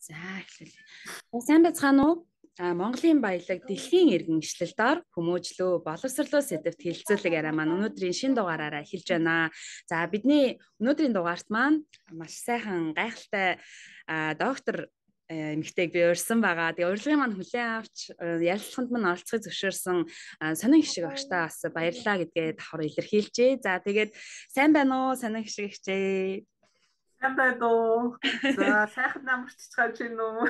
За эхлэе. Сайн байцгаана уу? Монголын баялаг дэлхийн иргэн ишлэлдээр хүмүүжлөө боловсрлоо сэдвт хилцүүлэг яриа маань өнөөдрийн шин дугаараараа эхэлж байна. За бидний өнөөдрийн дугаарт маань маш сайхан гайхалтай доктор эмэгтэйг би урьсан байгаа. Тэгээ урилгын маань хүлээн авч ярилцлаганд маань оролцохыг зөвшөөрсөн сонин хишиг багштай бас баярлалаа гэдгээ давхар илэрхийлжээ. За тэгээд сайн байна уу сонин хишиг хичээ? Сайн байна уу? За сайхан намарчж гаж байна уу?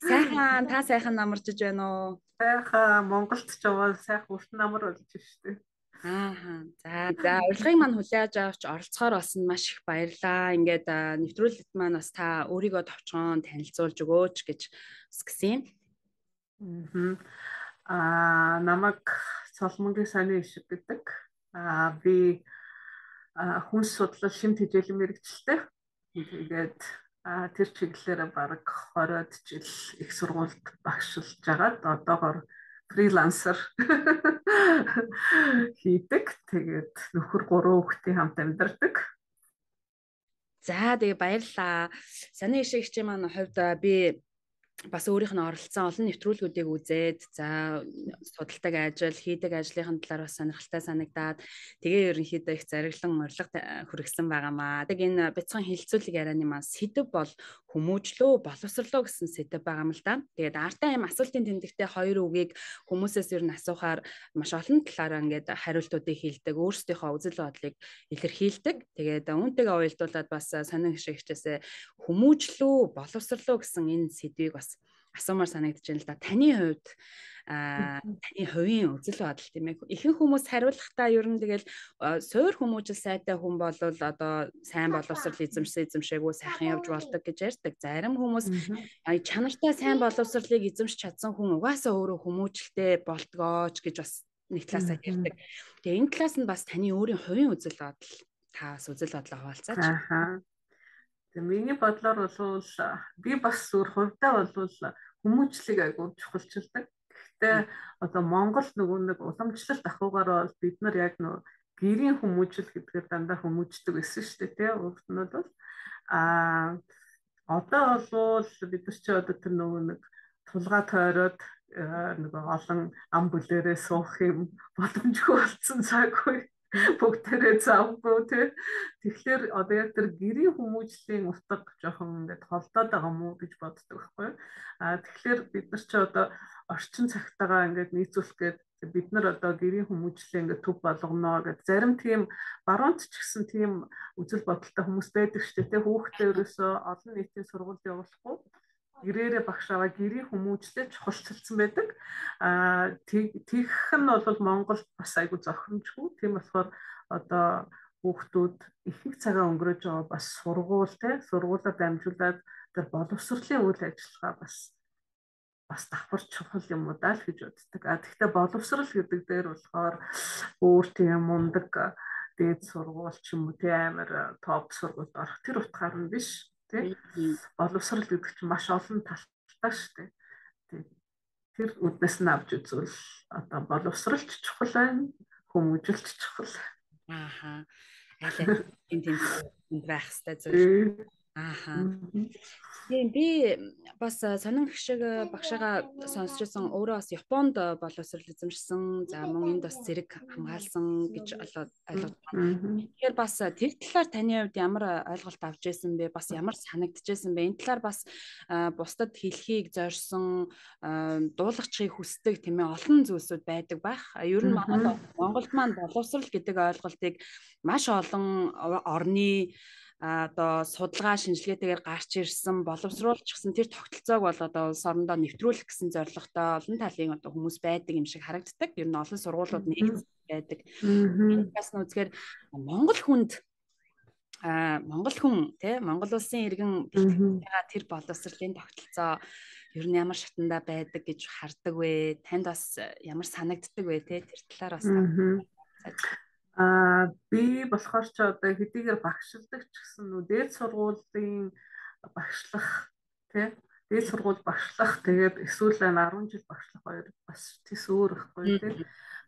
Сайхан та сайхан намарчж байна уу? Сайхан Монголд ч яваа сайхан урт намар болж штэ. За урилгыг маань хүлээж авч оролцохоор болсон маш их баярлалаа. Ингээд нэвтрүүлэгт маань бас та өөрийгөө товчхон танилцуулж өгөөч гэж хүсгэсэн юм. Намайг Соломонгийн саний ишиг гэдэг. Би хүнс судлал шимт хичээлийн мэрэгчлээ. Тэгээд тэр чиглэлээр бараг 20-од жил их сургуульд багшилж агаад одоогоор фрилансер хийдэг. Тэгээд нөхөр 3 хүүхдийн хамт амьдардаг. За тэгээ баярлалаа. Саний ишиг хичээл маань хувьд би бас өөрийнх нь оролцсон олон нэвтрүүлгүүдийг үзээд за судалдаг ажил, хийдэг ажлынхын талаар бас сонирхолтой санагдаад тэгээ ерөнхийдөө их зориглон урилга хүргэсэн байгаамаа. Тэг энэ бяцхан хилцүүлэг ярианы маань сэдв бол хүмүүжлөө, боловсрлоо гэсэн сэдв байгаа юм л да. Тэгээд артаа юм асуултын тэмдэгтээ хоёр үгийг хүмүүсээс ер нь асуухаар маш олон талаараа ингээд хариултуудыг хэлдэг, өөрсдийнхөө үзэл бодлыг илэрхийлдэг. Тэгээд үүнтэйгээ уялдуулаад бас сонин хишиг хичээсээ хүмүүжлөө, боловсрлоо гэсэн энэ сэдвийг бас асуумаар санагдаж байна л да. Таны хувьд таны хувийн үзэл бодол тийм ээ. Ихэнх хүмүүс хариулахдаа ер нь тэгэл суур хүмүүжил сайтай хүн бол одоо сайн боловсрал эзэмшээгүй сайхан явж болдог гэж ярьдаг. Зарим хүмүүс чанартай сайн боловсралыг эзэмшиж чадсан хүн угаасаа өөрөө хүмүүжлтэй болдгооч гэж бас нэг талаасаа ярьдаг. Тэгээ энэ талаас нь бас таны өөрийн хувийн үзэл бодол та бас үзэл бодлоо хуваалцаач. Тэгээ миний бодлоор бол би бас өөр хувьдаа бол хүмүүжлийг айгуу чухалчилдаг. Гэхдээ одоо Монгол нэг уламжлалт ахуйгаар бол бид нар яг гэрийн хүмүүжил гэдгээр дандаа хүмүүждэг байсан шүү дээ тий. Өөрт нь бол одоо бол бид нар ч одоо тэр нэг тулгаа тойроод нэг олон ам бүлээрээ суух юм боломжгүй болсон цаг үе. Бүгдээрээ завгүй тий. Тэгэхээр одоо яг тэр гэрийн хүмүүжлийн утга жоохон ингээд холдоод байгаа мó гэж боддог байхгүй. Тэгэхээр бид нар ч одоо орчин цагтаагаа ингээд нийцүүлэхэд бид нар одоо гэрийн хүмүүжлээ ингээд төв болгоно гэдэг зарим тийм баруунч ч гэсэн тийм үзэл бодолтой хүмүүс байдаг шүү дээ тий. Хүүхдээ ерөөсөө олон нийтийн сургуульд явуулахгүй гэрээрээ багш аваа гэрийн хүмүүжлээ чухалчилсан байдаг. Тэгэх нь бол Монголд бас айгүй зохимжгүй. Тийм болохоор одоо хүүхдүүд их цагаа өнгөрөөж байгаа бас сургуулиар дамжуулаад тэр боловсролын үйл ажиллагаа бас давхар чухал юм уу даа л гэж боддог. Тэгэхдээ боловсрол гэдэг дээр болохоор өөр тийм мундаг дээд сургууль ч юм уу тийм амар топ сургуульд орох тэр утгаар нь биш. Боловсрал гэдэг чинь маш олон талтай шүү дээ. Тэр үднэс нь авч үзвэл одоо боловсралч чухал байна, хүмүүжлч чухал. Аль энэ тийм байх хэрэгтэй зүйл. Тийм би бас сонин хшиг багшаага сонсчихсан өөрөө бас Японд боловсрол эзэмшсэн. За мөн энд бас зэрэг хамгаалсан гэж ойлгож байна. Тэгэхээр бас тэр талаар таны хувьд ямар ойлголт авч ирсэн бэ? Бас ямар санагдчихсэн бэ? Энэ талаар бас бусдад хэлхийг зорьсон, дуулахчийг хүсдэг тийм ээ олон зүйлсүүд байдаг байх. Ер нь Монголд маань боловсрал гэдэг ойлголтыг маш олон орны одоо судалгаа шинжилгээтэйгээр гарч ирсэн боловсруулж гисэн тэр тогтолцоог бол одоо улс орондоо нэвтрүүлэх гэсэн зорилготой олон талын одоо хүмүүс байдаг юм шиг харагддаг. Ер нь олон сургуулиуд нэгдсэн байдаг. Бас нь үзэхээр Монгол хүн тий Монгол улсын иргэн бэлтгэж тэр боловсролын тогтолцоо ер нь ямар шатанда байдаг гэж хардаг вэ? Танд бас ямар санагддаг вэ тий тэр талаар бас би болохоор ч одоо хэдийгээр багшилдаг ч гэсэн дээд сургуулийн багшлах тий дээд сургууль багшлах тэгээд эсвэл 10 жил багшлах хоёр бас тийс өөр ихгүй тий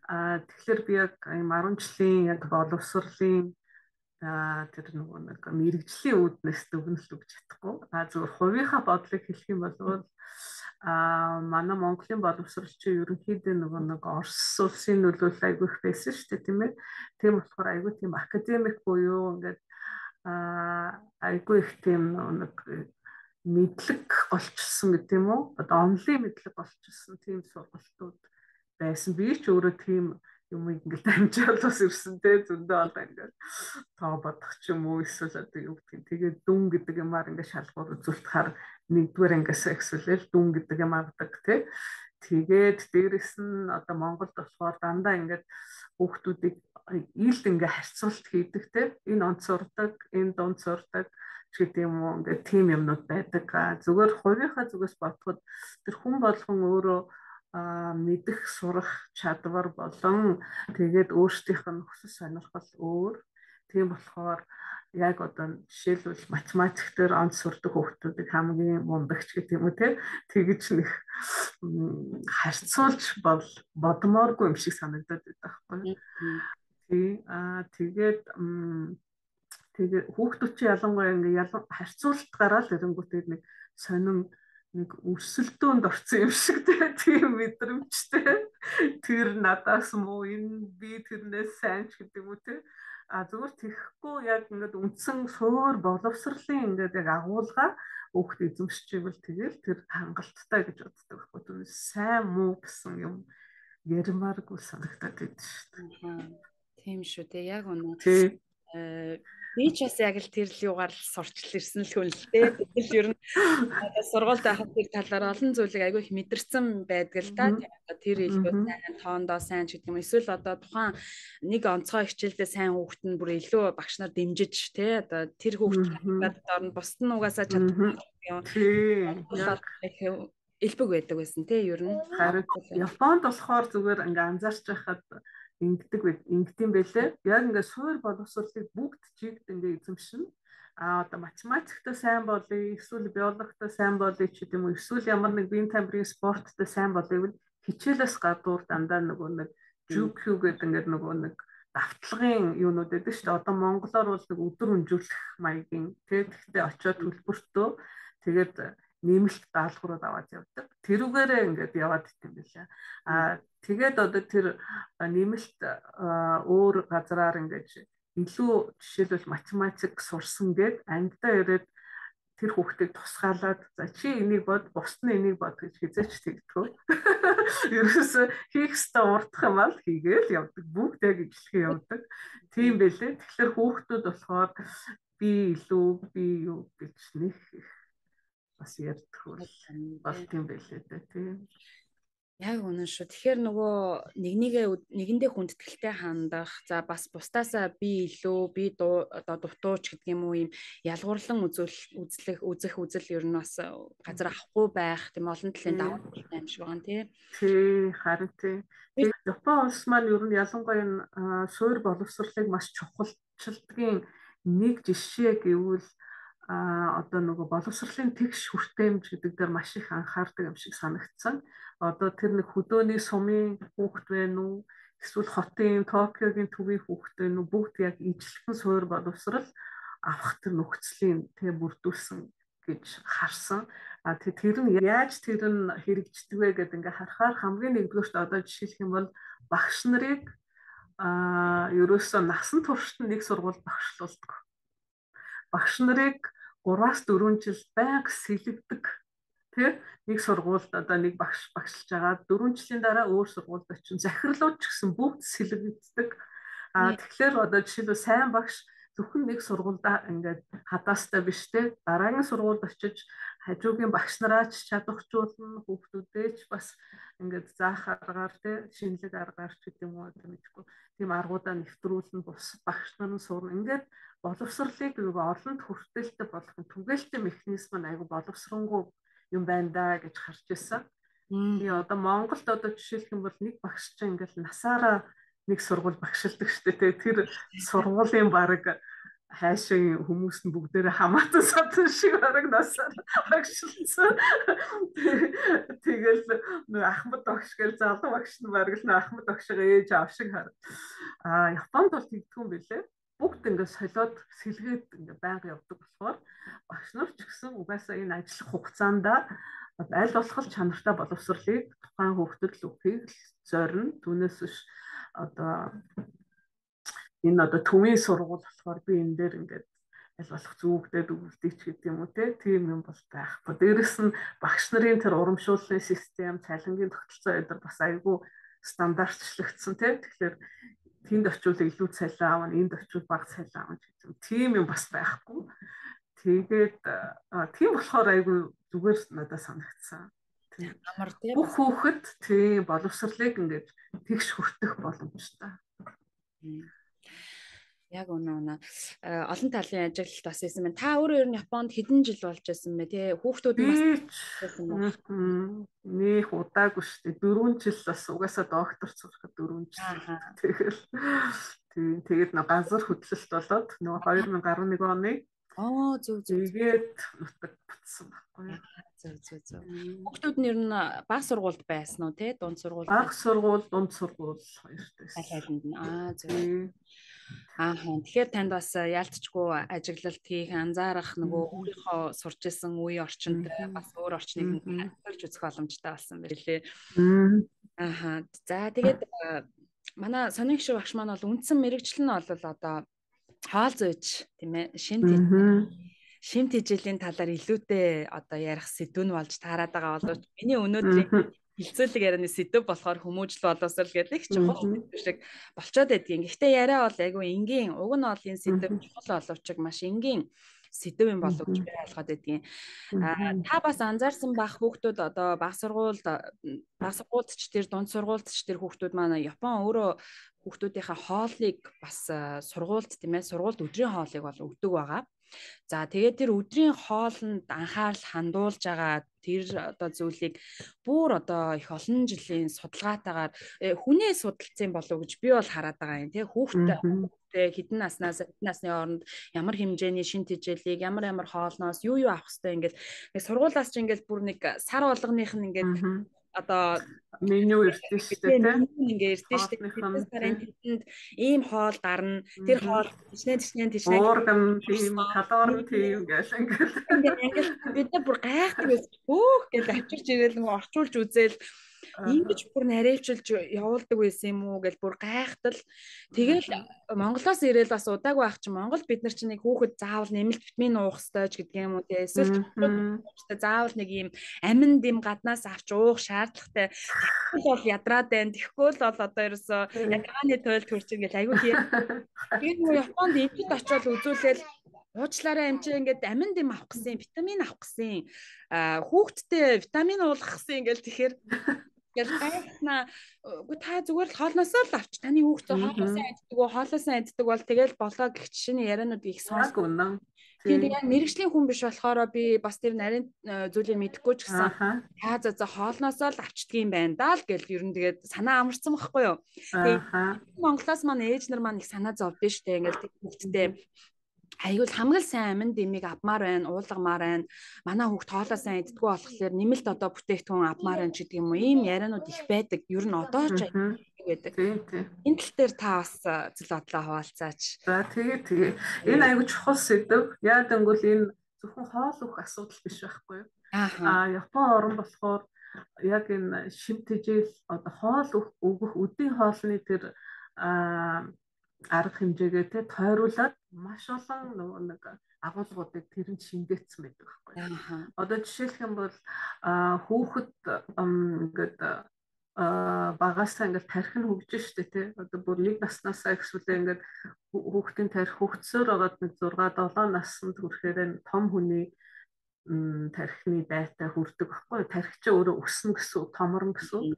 тэгэхээр би яг 10 жилийн яг боловсролын тэр нөгөө нэг мэрэгжлийн үүднээс дүгнэлт өгч чадахгүй. Зөвхөн хувийнхаа бодлыг хэлэх юм бол манай Монголын боловсролчин ерөнхийдөө нөгөө нэг Орос улсын нөлөөлөл айгүй их байсан шүү дээ, тийм ээ. Тийм болохоор айгүй тийм академик буюу ингээд айгүй их тийм нэг мэдлэг олчилсан гэдэг юм уу? Одоо онлын мэдлэг олчилсан тийм сургалтууд байсан. Би ч өөрөө тийм юм ингээд амжаал бас ирсэн те зөндөө бол ингээд тоо бодох ч юм уу эсвэл одоо юу гэдгийг тэгээд дүн гэдэг юмар ингээд шалгуур үзүүлэхээр нэгдүгээр ангиас эхсүүлэл дүн гэдэг юм авдаг те тэгээд дээрэс нь одоо Монголд болохоор дандаа ингээд хүүхдүүдийг ийд ингээд харьцуулт хийдэг те энэ онц сурдаг энэ дунд сурдаг ч гэдэг юм уу ингээд тийм юмнууд байдаг зүгээр хувийнхаа зүгээс бодоход тэр хүн болгон өөрөө мэдэх сурах чадвар болон тэгээд өөрсдийнх нь хүсэл сонирхол өөр. Тийм болохоор яг одоо жишээлбэл математик дээр онц сурдаг хүүхдүүдийг хамгийн мундагч гэх юм уу тэгж нэг харьцуулж бодмооргүй юм шиг санагдаад байдаг байхгүй. Тэгээд хүүхдүүд чи ялангуяа ингээ харьцуулалт гараад ирэнгүүтээ нэг сонин нэг өрсөлдөөнд орсон юм шиг тийм мэдрэмжтэй. Тэр надаас муу энэ би тэрнээс сайн ч гэдэг юм уу те. Зүгээр тэхгүй яг ингээд үндсэн суур боловсролын ингээд яг агуулга өөхт эзэмшиж ивэл тэгэл тэр хангалттай гэж боддог байхгүй. Тэр сайн муу гэсэн юм ярмааргүй санагдаад байдаг шүү дээ. Тийм шүү дээ. Яг үнэ. Би ч бас яг л тэр юугаар сурчил ирсэн л хүн л дээ. Тэгэл ер нь сургуульд байхад тэр талаар олон зүйлийг айгүй их мэдэрсэн байдаг л да. Тэр илүү сайн, тоондоо сайн ч гэдэг юм. Эсвэл одоо тухайн нэг онцгой хичээлдээ сайн хүүхэд нь бүр илүү багш нар дэмжиж те одоо тэр хүүхэд дорн бусд нь угаасаа чаддаг юм. Элбэг байдаг байсан те ер нь. Харин Японд болохоор зүгээр ингээ анзаарч байхад ингэдэм байлээ. Яг ингээ суур боловсролыг бүгд чигт ингээ эзэмшин. Одоо математикт сайн болъё, эсвэл биологт сайн болъё ч гэдэм үү, эсвэл ямар нэг биеийн тамирын спортт сайн болъё гэвэл хичээлээс гадуур дандаа нөгөө нэг жүкью гэдэг ингээ нөгөө нэг давтлагын юунууд байдаг шүү дээ. Одоо монголоор бол нэг өдөр өнжүүлэх маягийн тэгэхдээ очиод төлбөртөө тэгээд нэмэлт даалгаврууд аваад явдаг. Тэрүүгээрээ ингээд яваад идэв юм билээ. Тэгээд одоо тэр нэмэлт өөр газраар ингээд илүү жишээлбэл математик сурсан гээд ангидаа ирээд тэр хүүхдийг тусгаалаад за чи энийг бод, бусд нь энийг бод гэж хизээч тэгдэггүй. Ерөөсөө хийх ёстой урдах юм ал хийгээл явдаг. Бүгд яг ижлэхэн явдаг. Тийм байлээ. Тэгэхээр хүүхдүүд болохоор би илүү би юу гэж нэг бас ярьдаг болт юм байлээ дээ тийм. Яг үнэн шүү. Тэгэхээр нөгөө нэгэндээ хүндэтгэлтэй хандах, за бас бусдаасаа би илүү, би одоо дутууч гэдэг юм уу юм ялгуурлан үзэх үзэл ер нь бас газар авахгүй байх тийм олон талын давуу талтай юм шиг байгаа тийм. Тий, харин тий. Япон улс маань ер нь ялангуяа энэ суур боловсролыг маш чухалчилдгийн нэг жишээ гэвэл одоо нөгөө боловсролын тэгш хүртээмж гэдэг дээр маш их анхаардаг юм шиг санагдсан. Одоо тэр нэг хөдөөний сумын хүүхэд байна уу? Эсвэл хотын Токиогийн төвийн хүүхэд байна уу? Бүгд яг ижлэхэн суур боловсрол авах тэр нөхцөлийн бүрдүүлсэн гэж харсан. Тэр нь яаж тэр нь хэрэгждэг вэ гэдэг ингээ харахаар хамгийн нэгдүгээрт одоо жишээлх юм бол багш нарыг ерөөсөө насан туршид нэг сургууль багшлуулдаг. Багш нарыг 3-4 жил байнга сэлэгдэг. Тэ нэг сургуульд одоо нэг багш багшилж байгаа 4 жилийн дараа өөр сургуульд очин захирлууд ч гэсэн бүгд сэлэгддэг. Тэгэхээр одоо жишээлбэл сайн багш зөвхөн нэг сургуульд ингээд хадаастай биш те дараагийн сургуульд очиж хажуугийн багш нараа ч чадварчуулна хүүхдүүдээ ч бас ингээд заах аргаар те шинэлэг аргаар ч гэдэг юм уу мэдгүй тийм аргуудаа нэвтрүүлэн бус багш нар нь сурна ингээд боловсролыг олонд хүртээлтэй болох түгээлтэй механизм нь айгу боловсронгуй юм байна да гэж харж ирсэн. Би одоо Монголд одоо жишээлх юм бол нэг багш чинь ингээд насаараа нэг сургууль багшилдаг штэ тэр сургуулийн баг хайшаа хүмүүс нь бүгдээрээ хамаатан садан шиг бараг насаар багшилсан. Тэгэл нэг Ахмад багш гэл залуу багш нь бараг л Ахмад багшгаа ээж аав шиг хар. Японд бол тэгдэггүй юм билээ. бүгд ингээд солиод сэлгээд ингээд байнга явдаг болохоор багш нар ч гэсэн угаасаа энэ ажиллах хугацаанд аль болох чанартай боловсролыг тухайн хүүхдэд л өгөхийг зорино. Түүнээс биш одоо энэ одоо төвийн сургууль болохоор би энэ дээр ингээд аль болох зүгдээд өгүүлдэг ч гэдэг юм уу тийм юм бол байхгүй. Дээрэс нь багш нарын тэр урамшууллын систем, цалингийн тогтолцоо эдгээр бас айгүй стандартчлагдсан тэгэхээр тэнд очивол илүү цалин аавна, энд очивол бага цалин аавна гэдэг юм. Тийм юм бас байхгүй. Тэгээд тийм болохоор айгүй зүгээр надад санагдсан. Амар тийм бүх хүүхэд тийм боловсролыг ингээд тэгш хүртэх боломжтой. Яг үнэ. Олон талын ажиглалт бас хийсэн байна. Та өөрөө ер нь Японд хэдэн жил болж байсан бэ? Тэ хүүхдүүд нь бас нэх удаагүй шүү дээ. 4 жил бас угаасаа доктор сурахад 4 жил. Тэгээд нэг газар хөдлөлт болоод нөгөө 2011 оны зөв. Тэгээд нутаг бутсан байхгүй. Зөв. Хүүхдүүд нь ер нь бага сургуульд байсан уу те? Дунд сургууль. Бага сургууль, дунд сургууль хоёртойс. Аль нь зөв. Тэгэхээр танд бас яалтчгүй ажиглалт хийх, анзаарах нөгөө өөрийнхөө сурч исэн үеийн орчинд бас өөр орчныг харьцуулж үзэх боломжтой болсон байлээ. За тэгээд манай сонин гişүү багш маань бол үндсэн мэрэгчлэл нь бол одоо хоол зөөж тийм ээ шимт хичээлийн талаар илүүтэй одоо ярих сэдв нь болж таарад байгаа боловч миний өнөөдрийн хилцүүлэг ярианы сэдв болохоор хүмүүжил боловсрол гэдэг их чухал шиг болцоод байдгийн. Гэхдээ яриа бол айгүй энгийн. Уг нь бол энэ сэдв чухал боловч маш энгийн сэдв юм болов гэж би ойлгоод байдгийн. Та бас анзаарсан бах хүүхдүүд одоо бага сургуульд ч тэр дунд сургуульд ч тэр хүүхдүүд маань Япон өөрөө хүүхдүүдийнхээ хоолыг бас сургуульд тийм ээ сургуульд өдрийн хоолыг бол өгдөг байгаа. За тэгээд тэр өдрийн хоолнд анхаарал хандуулж байгаа тэр одоо зүйлийг бүр одоо их олон жилийн судалгаатаагаар хүнээ судалсан болов уу гэж би бол хараад байгаа юм тий хүүхдээ хэдэн наснаас хэдэн насны хооронд ямар хэмжээний шин тэжээлийг ямар хоолноос юу авах хэрэгтэй ингээл сургуулаас ч ингээл бүр нэг сар болгоных нь ингээд одоо меню ирсэн шүү дээ тийм ингээ ирсэн шүү дээ тэдний сарын тэнд ийм хоол гарна тэр хоол тичнээ уурган тийм калори тийм гэж ингээл бид бүр гайхдаг байсан хөөх гэж авчирч ирээл нөгөө орчуулж үзээл ингэж бүр наривчилж явуулдаг байсан юм уу гэж бүр гайхтал тэгэл Монголоос ирээл бас удаагүй ах чи Монгол бид нар чинь нэг хүүхэд заавал нэмэлт витамин уух ёстой ч гэдэг юм уу те эсвэл заавал нэг юм амин дэм гаднаас авч уух шаардлагатай бол ядраад байна тэгэхгүй л бол одоо ерөөсөө ягааны тойлд хурц ингээл айгүй тийм тэгээд нөгөө Японд эмчит очиод үзүүлээл уучлаарай эмчээ ингээд амин дэм авах гэсэн витамин авах гэсэн хүүхдтэй витамин уулгах гэсэн ингээл тэгэхээр гэл гайхнаа үгүй та зүгээр л хоолноосоо л авч таны хүүхдээ хоолоосоо иддэг бол тэгэл болоо гэх чинь ярианууд их сонсгоо. Тэгээд яг мэрэгжлийн хүн биш болохоор би бас тэр нарийн зүйлийг мэдэхгүй ч гэсэн за хоолноосоо л авчдаг юм байна даа л гэл ер нь тэгээд санаа амарсан байхгүй юу. Тэгээд Монголоос маань ээж нар маань их санаа зовдөө штэ ингээл хүүхдтэй аюул хамгийн сайн амин дэмийг авмаар байна, уулгамаар байна. Манай хүүхд хоолоо сайн иддэггүй болохоор нэмэлт одоо бүтээгдэхүүн авмаар байна ч гэдэг юм уу. Ийм ярианууд их байдаг. Ер нь одоо ч байдаг. Энэ тал дээр та бас зэл бодлоо хуваалцаач. За тэгээ. Энэ аюул чухал сэдв. Яг гэвэл энэ зөвхөн хоол өгөх асуудал биш байхгүй юу? Япон орн болохоор яг энэ шив тэжээл одоо хоол өгөх өдний хоолны тэр арга хэмжээгээ те тойруулаад маш олон нэг агуулгуудыг тэрэнд шингээсэн байдаг байхгүй. Одоо жишээлх юм бол хүүхэд ингээд багасаа ингээд тархин хөгжиж штэ те. Одоо бүр нэг наснаасаа ихсүүлээ ингээд хүүхдийн тархи хөгжсөөр байгаад нэг 6-7 наснд хүрэхээр том хүний тархины байтай хүрдэг байхгүй. Тархи ч өөрөө өснө гэсэн, томорно гэсэн.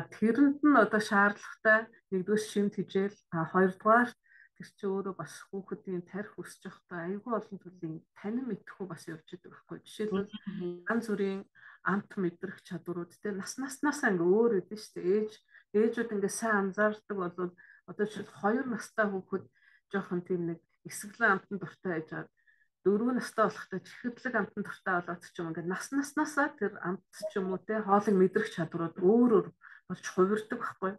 Тэрэнд нь одоо шаардлагатай нэгдүгээр шимт хижээл, хоёрдугаар тэр чи өөрөө бас хүүхдийн тархи өсөж явахдаа аюул олон зүйлийн танин мэдхгүй бас явж байгаа байхгүй. Жишээлбэл ганц бүрийн амт мэдрэх чадварууд те наснасаа ингээ өөр өгдөн шүү дээ. Ээжүүд ингээ сайн анзаардаг бол одоо жишээл 2 настай хүүхэд жоохон тийм нэг эсгэлэн амтан дуртай байжгаад 4 настай болохтой чихэрлэг амтан дуртай болоод ч юм ингээд наснасаа тэр амт ч юм уу те хоолыг мэдрэх чадварууд өөр болж хувирдаг байхгүй.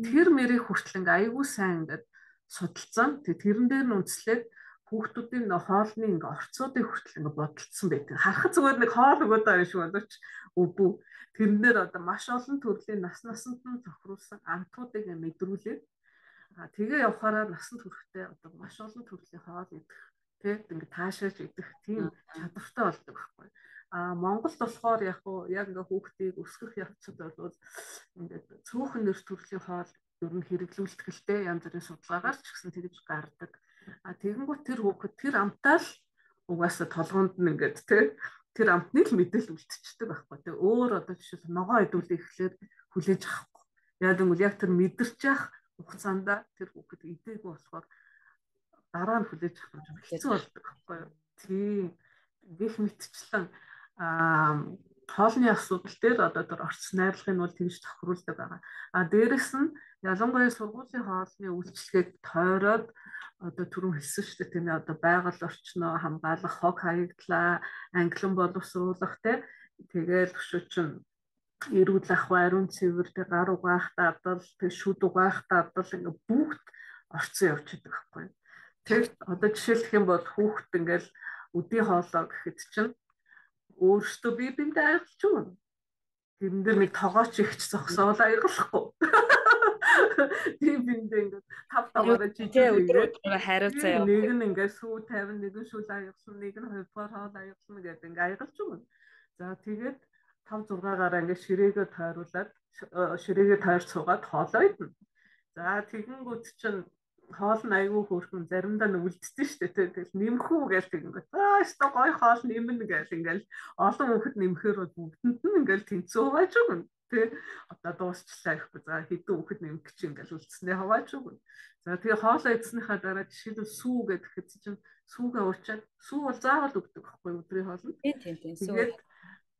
Тэр мэрийг хүртэл ингээ аюул сайн ингээд судалсан. Тэрэн дээр нь үндэслээд хүүхдүүдийн хоолны ингээ орцуудыг хүртэл ингээ бодолцсон байдаг. Харахад зүгээр нэг хоол өгöd байгаа юм шиг боловч үгүй. Тэрэн дээр одоо маш олон төрлийн насанд нь тохируулсан амтуудыг мэдрүүлээд тэгээ явахаараа насанд хүрэхдээ одоо маш олон төрлийн хоол идэх тэг ингээ таашааж идэх тийм чадвартай болдог байхгүй. Монголд болохоор яг ингээ хүүхдийг өсгөх явцад бол ингээд цөөхөн нэр төрлийн хоол ер нь хэрэглүүлэх хэлтэй янз бүрийн судалгаагаар ч гэсэн тэгж гардаг. Тэгэнгүүт тэр хүүхэд тэр амтаа л угаасаа толгоонд нь ингээд тэр амтны л мэдээлэл үлдчихдэг байхгүй. Тэг өөр одоо жишээл ногоо идүүлэх гэхлээр хүлээж авахгүй. Яг гэвэл яг тэр мэдэрч явах хугацаанд тэр хүүхэд идээгүй болохоор дараа нь хүлээж авах юм хэцүү болдог байхгүй юу. Тийм гэх мэтчлэн хоолны асуудал дээр одоо тэр орц найрлагын бол тэгж тохируулдаг байгаа. Дээрэс нь ялангуяа сургуулийн хоолны үйлчлэгийг тойроод одоо түрүүн хэлсэн шүү дээ тийм ээ одоо байгаль орчноо хамгаалах, хог хаягдлаа, англин боловсруулах тэгээд өшөөчин эрүүл ах ариун цэвэр гар угаах дадал шүд угаах дадал ингээ бүгд орцсон явж байдаг байхгүй. Тэг одоо жишээлх юм бол хүүхэд ингээл өдий хоолоо гэхэд чинь өөртөө бие биендээ айгалж байна. Тэрэн дээр нэг тогооч ихч зогсоол айгалахгүй. Тийм биндээ ингээд тав таваараа өдөр хариуц заяа. Нэг нь ингээд сүү 50, нэг нь шүл аягсан, нэг нь хоёрдугаар хоол аягсан гэдэг ингээд айгалж байна. За тэгээд 5-6 гараа ингээд ширээгээ тойруулаад ширээгээ тойрч суугаад хоолоо идэнэ. За тэгэнгүүт чинь хоол нь айгүй хөөрхөн заримдаа нь үлдсэн шүү дээ. Тэгэл нэмхүү гэж тэгэнгүүт өстой гой хоол нэмнэ гэж ингээл олон хүүхэд нэмэхээр бүгдэнд нь ингээл тэнцүү хувааж өгнө. Тэ одоо дуусчлаа ихгүй. За хэдэн хүүхэд нэмэх чинь ингээл үлдснээ хувааж өгнө. За тэгээ хоолоо идснийхаа дараа жишээлбэл сүү гэхэд чинь сүүгээ уучаад сүү бол заавал өгдөг байхгүй өдрийн хоолнд.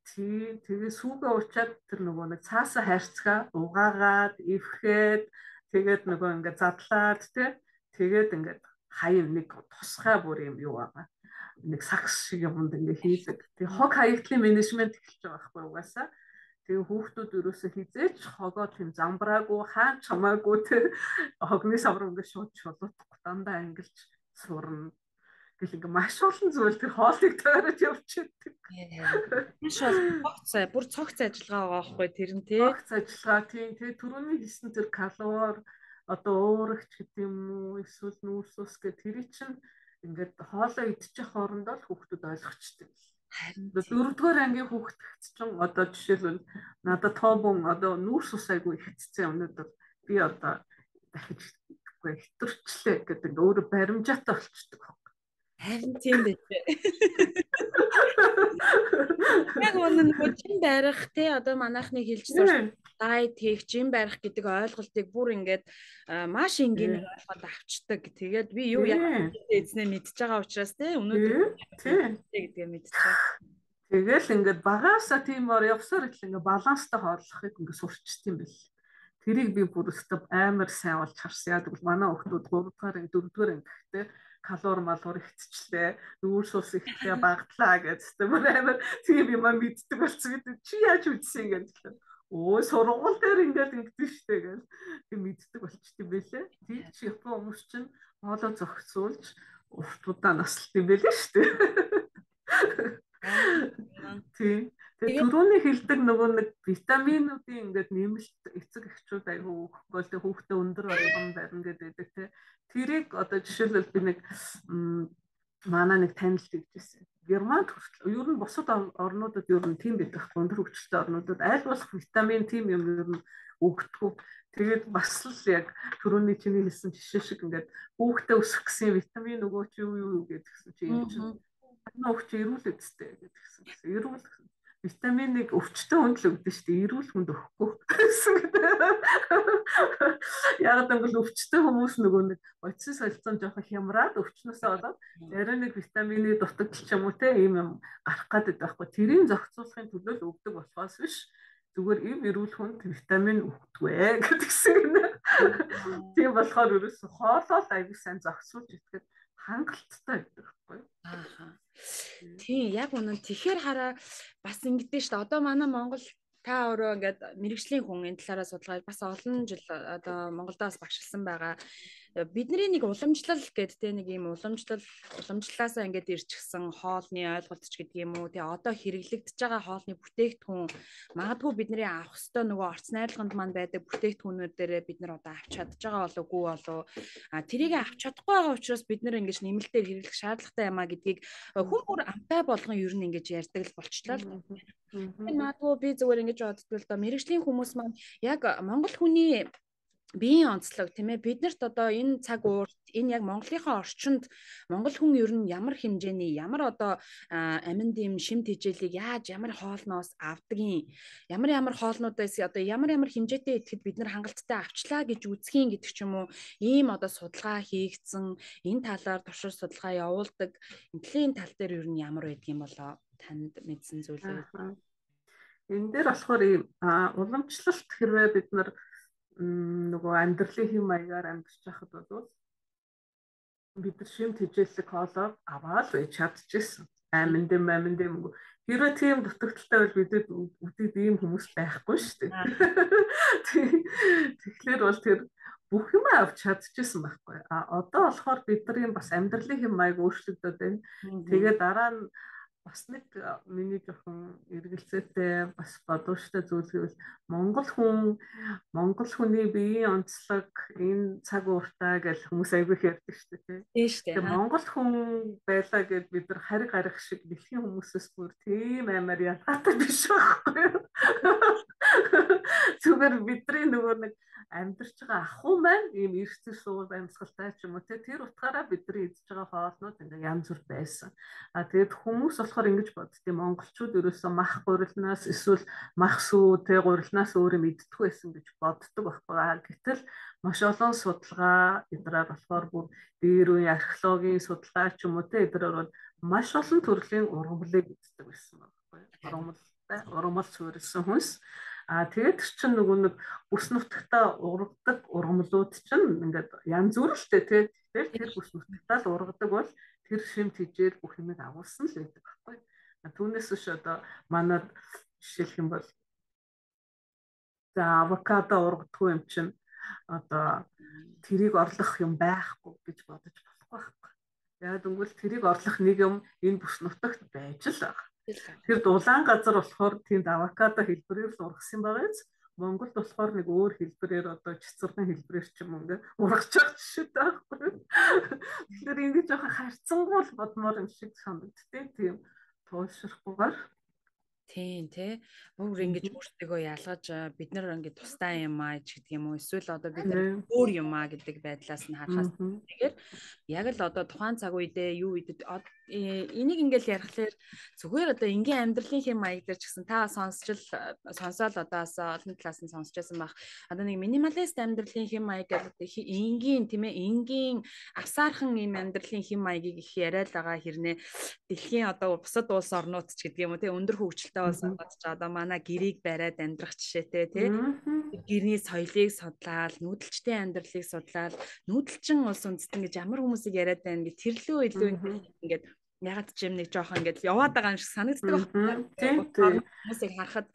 Тийм. Тэгээ сүүгээ уучаад тэр нөгөө нэг цаасаа хайрцгаа угаагаад эвхэд тэгээд нөгөө ингээд задлаад тэгээд ингээд хаяв нэг тусгай бүр юм байгаа. Нэг сакс шиг юмд ингээд хийдэг. Тэгээ хог хаягдлын менежмент эхэлж байгаа байхгүй угаасаа. Тэгээ хүүхдүүд өрөөсөө хизээч хогоо тийм замбраагүй хаан чамаагүй хогны савар ингээд шууд шулуудахгүй дандаа ангилж сурна. Гэл ингээ маш олон зүйл тэр хоолыг тойрож явчихдаг. Маш олон бүр цогц ажиллагаа байгаа байхгүй тэр нь тий. Цогц ажиллагаа тийм тэгээ түрүүний хэлсэн тэр калори одоо уурагч гэдэг юм уу эсвэл нүүрс ус гэх тэр чинь ингээд хоолоо идчих хоорондоо л хүүхдүүд ойлгочтой. Харин 4-р ангийн хүүхэд чинь одоо жишээлбэл надад тообон одоо нүүрс ус айгүй ихцсэн өнөөдөр би одоо дахиж идэхгүй хитэрчлээ гэдэг ингээ өөрөө баримжаатай болчихдог. Харин тийм байх. Яг нэг жим барих те одоо манайхны хэлжсэн дайет хийх жим барих гэдэг ойлголтыг бүр ингээд маш энгийн ойлгоод авчдаг. Тэгээд би юу яах эзнээ мэдчихэж байгаа учраас те өнөөдөр гэдгээ мэдчихэе. Тэгэл ингээд багаасаа тиймээр явсаар их ингээд баланстай хооллохыг ингээд сурчт юм бэл. Тэрийг би бүр өстө амар сайн болж харсан. Яг бол манай хүмүүс 3-р, 4-р ангихтэй калори малуур ихтчлээ, нүүрс ус ихтлээ багтлаа гэдэг бүр амар тийм юм мэддэг болсон бид чи яаж үдсэн гэдэг. Сургууль дээр ингээд ингэдэж штэ гэж тийм мэддэг болчт юм бэлээ. Тийм чи Япон хүмүүс чинь хоолоо зохицуулж уртудаа наслт юм бэлээ штэ. Тийм. Тэгээ түрүүний хэлдэг нөгөө нэг витаминуудын ингээд нэмэлт эцэг эхчүүд аягүй өгөхгүй л хүүхдээ өндөр болгон барина гэдэг те. Тэрийг одоо жишээлбэл би нэг манай нэг танилт хийжсэн. Германд хүртэл ер нь бусад орнуудад ер нь тийм байдаг. Өндөр хөгжилтэй орнуудад аль болох витамин тийм юм ер нь өгдөг. Тэгээд бас л яг түрүүний чиний хэлсэн жишээ шиг ингээд хүүхдээ өсөх гэсэн витамин өгөөч юу гэдгсэн чи юм чинь өвч эрүүл үстэй гэдгсэн. Эрүүл витаминыг өвчтөн хүнд л өгдөө шүү дээ. Эрүүл хүнд өгөхгүй гэсэн. Яг гэвэл өвчтөн хүмүүс нөгөө нэг оцсон солилцоон жоох хямраад өвчнөөсөө болоод зарим нэг витамины дутагдал ч юм уу те ийм юм гарах гэдэг байхгүй. Тэрийг зохицуулахын төлөө л өгдөг болохоос биш. Зүгээр ийм эрүүл хүнд витамин өгдөгвэ гэдгсэн. Тийм болохоор ерөөсө хоолоо аягүй сайн зохицуулж идэхэд хангалттай байдаг байхгүй. Тийм яг үнэн. Тэгэхээр хараа бас ингэдэж шүү дээ. Одоо манай Монгол та өөрөө ингээд мэрэгжлийн хүн энэ талаараа судалгаа бас олон жил одоо Монголдо бас багшилсан байгаа. бидний нэг уламжлал гэдэг те нэг юм уламжлалаасаа ингээд ирчихсэн хоолны ойлголт ч гэдэг юм уу. Тэгээ одоо хэрэглэгдэж байгаа хоолны бүтээгдэхүүн магадгүй бидний авах ёстой нөгөө орц найрлаганд маань байдаг бүтээгдэхүүнүүд дээрээ бид нар одоо авч чадж байгаа болов уу болов. Тэрийг авч чадахгүй байгаа учраас бид нар ингэж нэмэлтээр хэрэглэх шаардлагатай юм а гэдгийг хүн бүр амтай болгон ер нь ингэж ярьдаг л болчлаа л. Магадгүй би зүгээр ингэж боддгоо л доо мэрэгжлийн хүмүүс маань яг Монгол хүний биеийн онцлог тийм ээ биднэрт одоо энэ цаг уурт энэ яг Монголынхаа орчинд монгол хүн ер нь ямар хэмжээний ямар одоо амин дэм шим тэжээлийг яаж ямар хоолноос авдгийг ямар хоолнуудаас одоо ямар хэмжээтэй идэхэд бид нар хангалттай авчлаа гэж үзхийн гэдэг ч юм уу ийм одоо судалгаа хийгдсэн энэ талаар туршир судалгаа явуулдаг энэлийн тал дээр ер нь ямар байдгийн болоо танд мэдсэн зүйлээ энэ дээр болохоор ийм уламжлалт хэрвээ бид нар нөгөө амьдралын хэм маягаар амьдарч байхад бол бид нар шим тэжээллэг хоолоо аваад байж чадчихсан. Амин дэм хэрвээ тийм дутагдaltaй бол бидэд үдэд ийм хүмүүс байхгүй шүү дээ. Тэгэхээр бол тэр бүх юм авч чадчихсан байхгүй. Одоо болохоор бидний бас амьдралын хэм маяг өөрчлөгдөд байна. Тэгээд дараа нь бас нэг миний жоохон эргэлзээтэй бас бодвоштой зүйл гэвэл Монгол хүний биеийн онцлог энэ цаг ууртаа гэж хүмүүс аягүй ярьдаг шүү дээ. Тийм шүү дээ. Монгол хүн байлаа гэд бид нар хариг гарах шиг дэлхийн хүмүүсээс бүр тийм амар ялгаатай биш байхгүй юу? Зүгээр бидний нөгөө нэг амьдарч байгаа ахуй маань ийм эрсдэл суул амьсгалтай ч юм уу тэр утгаараа бидний идж байгаа хоолнууд ингээ янз бүр байсан. Тэгээд хүмүүс болохоор ингэж боддیں۔ Монголчууд ерөөсөө мах гурилнаас эсвэл мах сүү гурилнаас өөрөө мэддэг байсан гэж боддог байхгүй. Гэтэл маш олон судалгаа эдраар болохоор бүр дээр үеийн археологийн судалгаа ч юм уу эдраар бол маш олон төрлийн ургамлыг үздэг байсан байхгүй. Ургамал суурилсан хүнс. Тэгээд чинь нөгөө нэг бүс нутагтаа ургадаг ургамлууд чинь ингээд янз бүр л дээ тэгэхээр тэр бүс нутагтаа л ургадаг бол тэр шим тэжээл бүх юмыг агуулсан л байдаг байхгүй. Түүнээс биш одоо манад жишээлх юм бол за авокадо ургадгүй юм чинь одоо тэрийг орлох юм байхгүй гэж бодож болохгүй байхгүй. Яг тэгвэл тэрийг орлох нэг юм энэ бүс нутагт байж л байгаа. Тэр дулаан газар болохоор тэнд авокадо хэлбэрээр л ургасан байгаа биз. Монголд болохоор нэг өөр хэлбэрээр одоо чицэрхэн хэлбэрээр ч юм ингээ ургаж байгаа жишээтэй байхгүй. Тэгэхээр ингэ жоохон харьцангуй л бодмоор юм шиг санагдтыг тийм туушрахгүйгээр тийм тий бүр ингэж өөртөө ялгаж бид нар ингэ тустай юм аа ч гэдэг юм уу эсвэл одоо бид нар өөр юм аа гэдэг байдлаас нь харахаас тэгэхээр яг л одоо тухайн цаг үедээ юу идэд энийг ингээл ярихлаар зүгээр одоо энгийн амьдралын хэм маяг дээр ч гэсэн та сонсоод одоос олон талаас нь сонсч байсан бах одоо нэг минималист амьдралын хэм маяг гэдэг энгийн тийм ээ энгийн авсаархан юм амьдралын хэм маягийг их яриад байгаа хэрнээ дэлхийн одоо бусад улс орнууд ч гэдэг юм уу тий өндөр хөгжилтэй улс орнууд ч одоо манай гэрийг бариад амьдрах жишээтэй тий гэрний соёлыг судлаад нүүдэлчдийн амьдралыг судлаад нүүдэлчин улс үндэстэн гэж ямар хүмүүсийг яриад байна гэ тэрлүү илүү ингээд ягаад ч юм нэг жоохон ингээд яваад байгаа юм шиг санагддаг байна. Хүмүүсийг харахад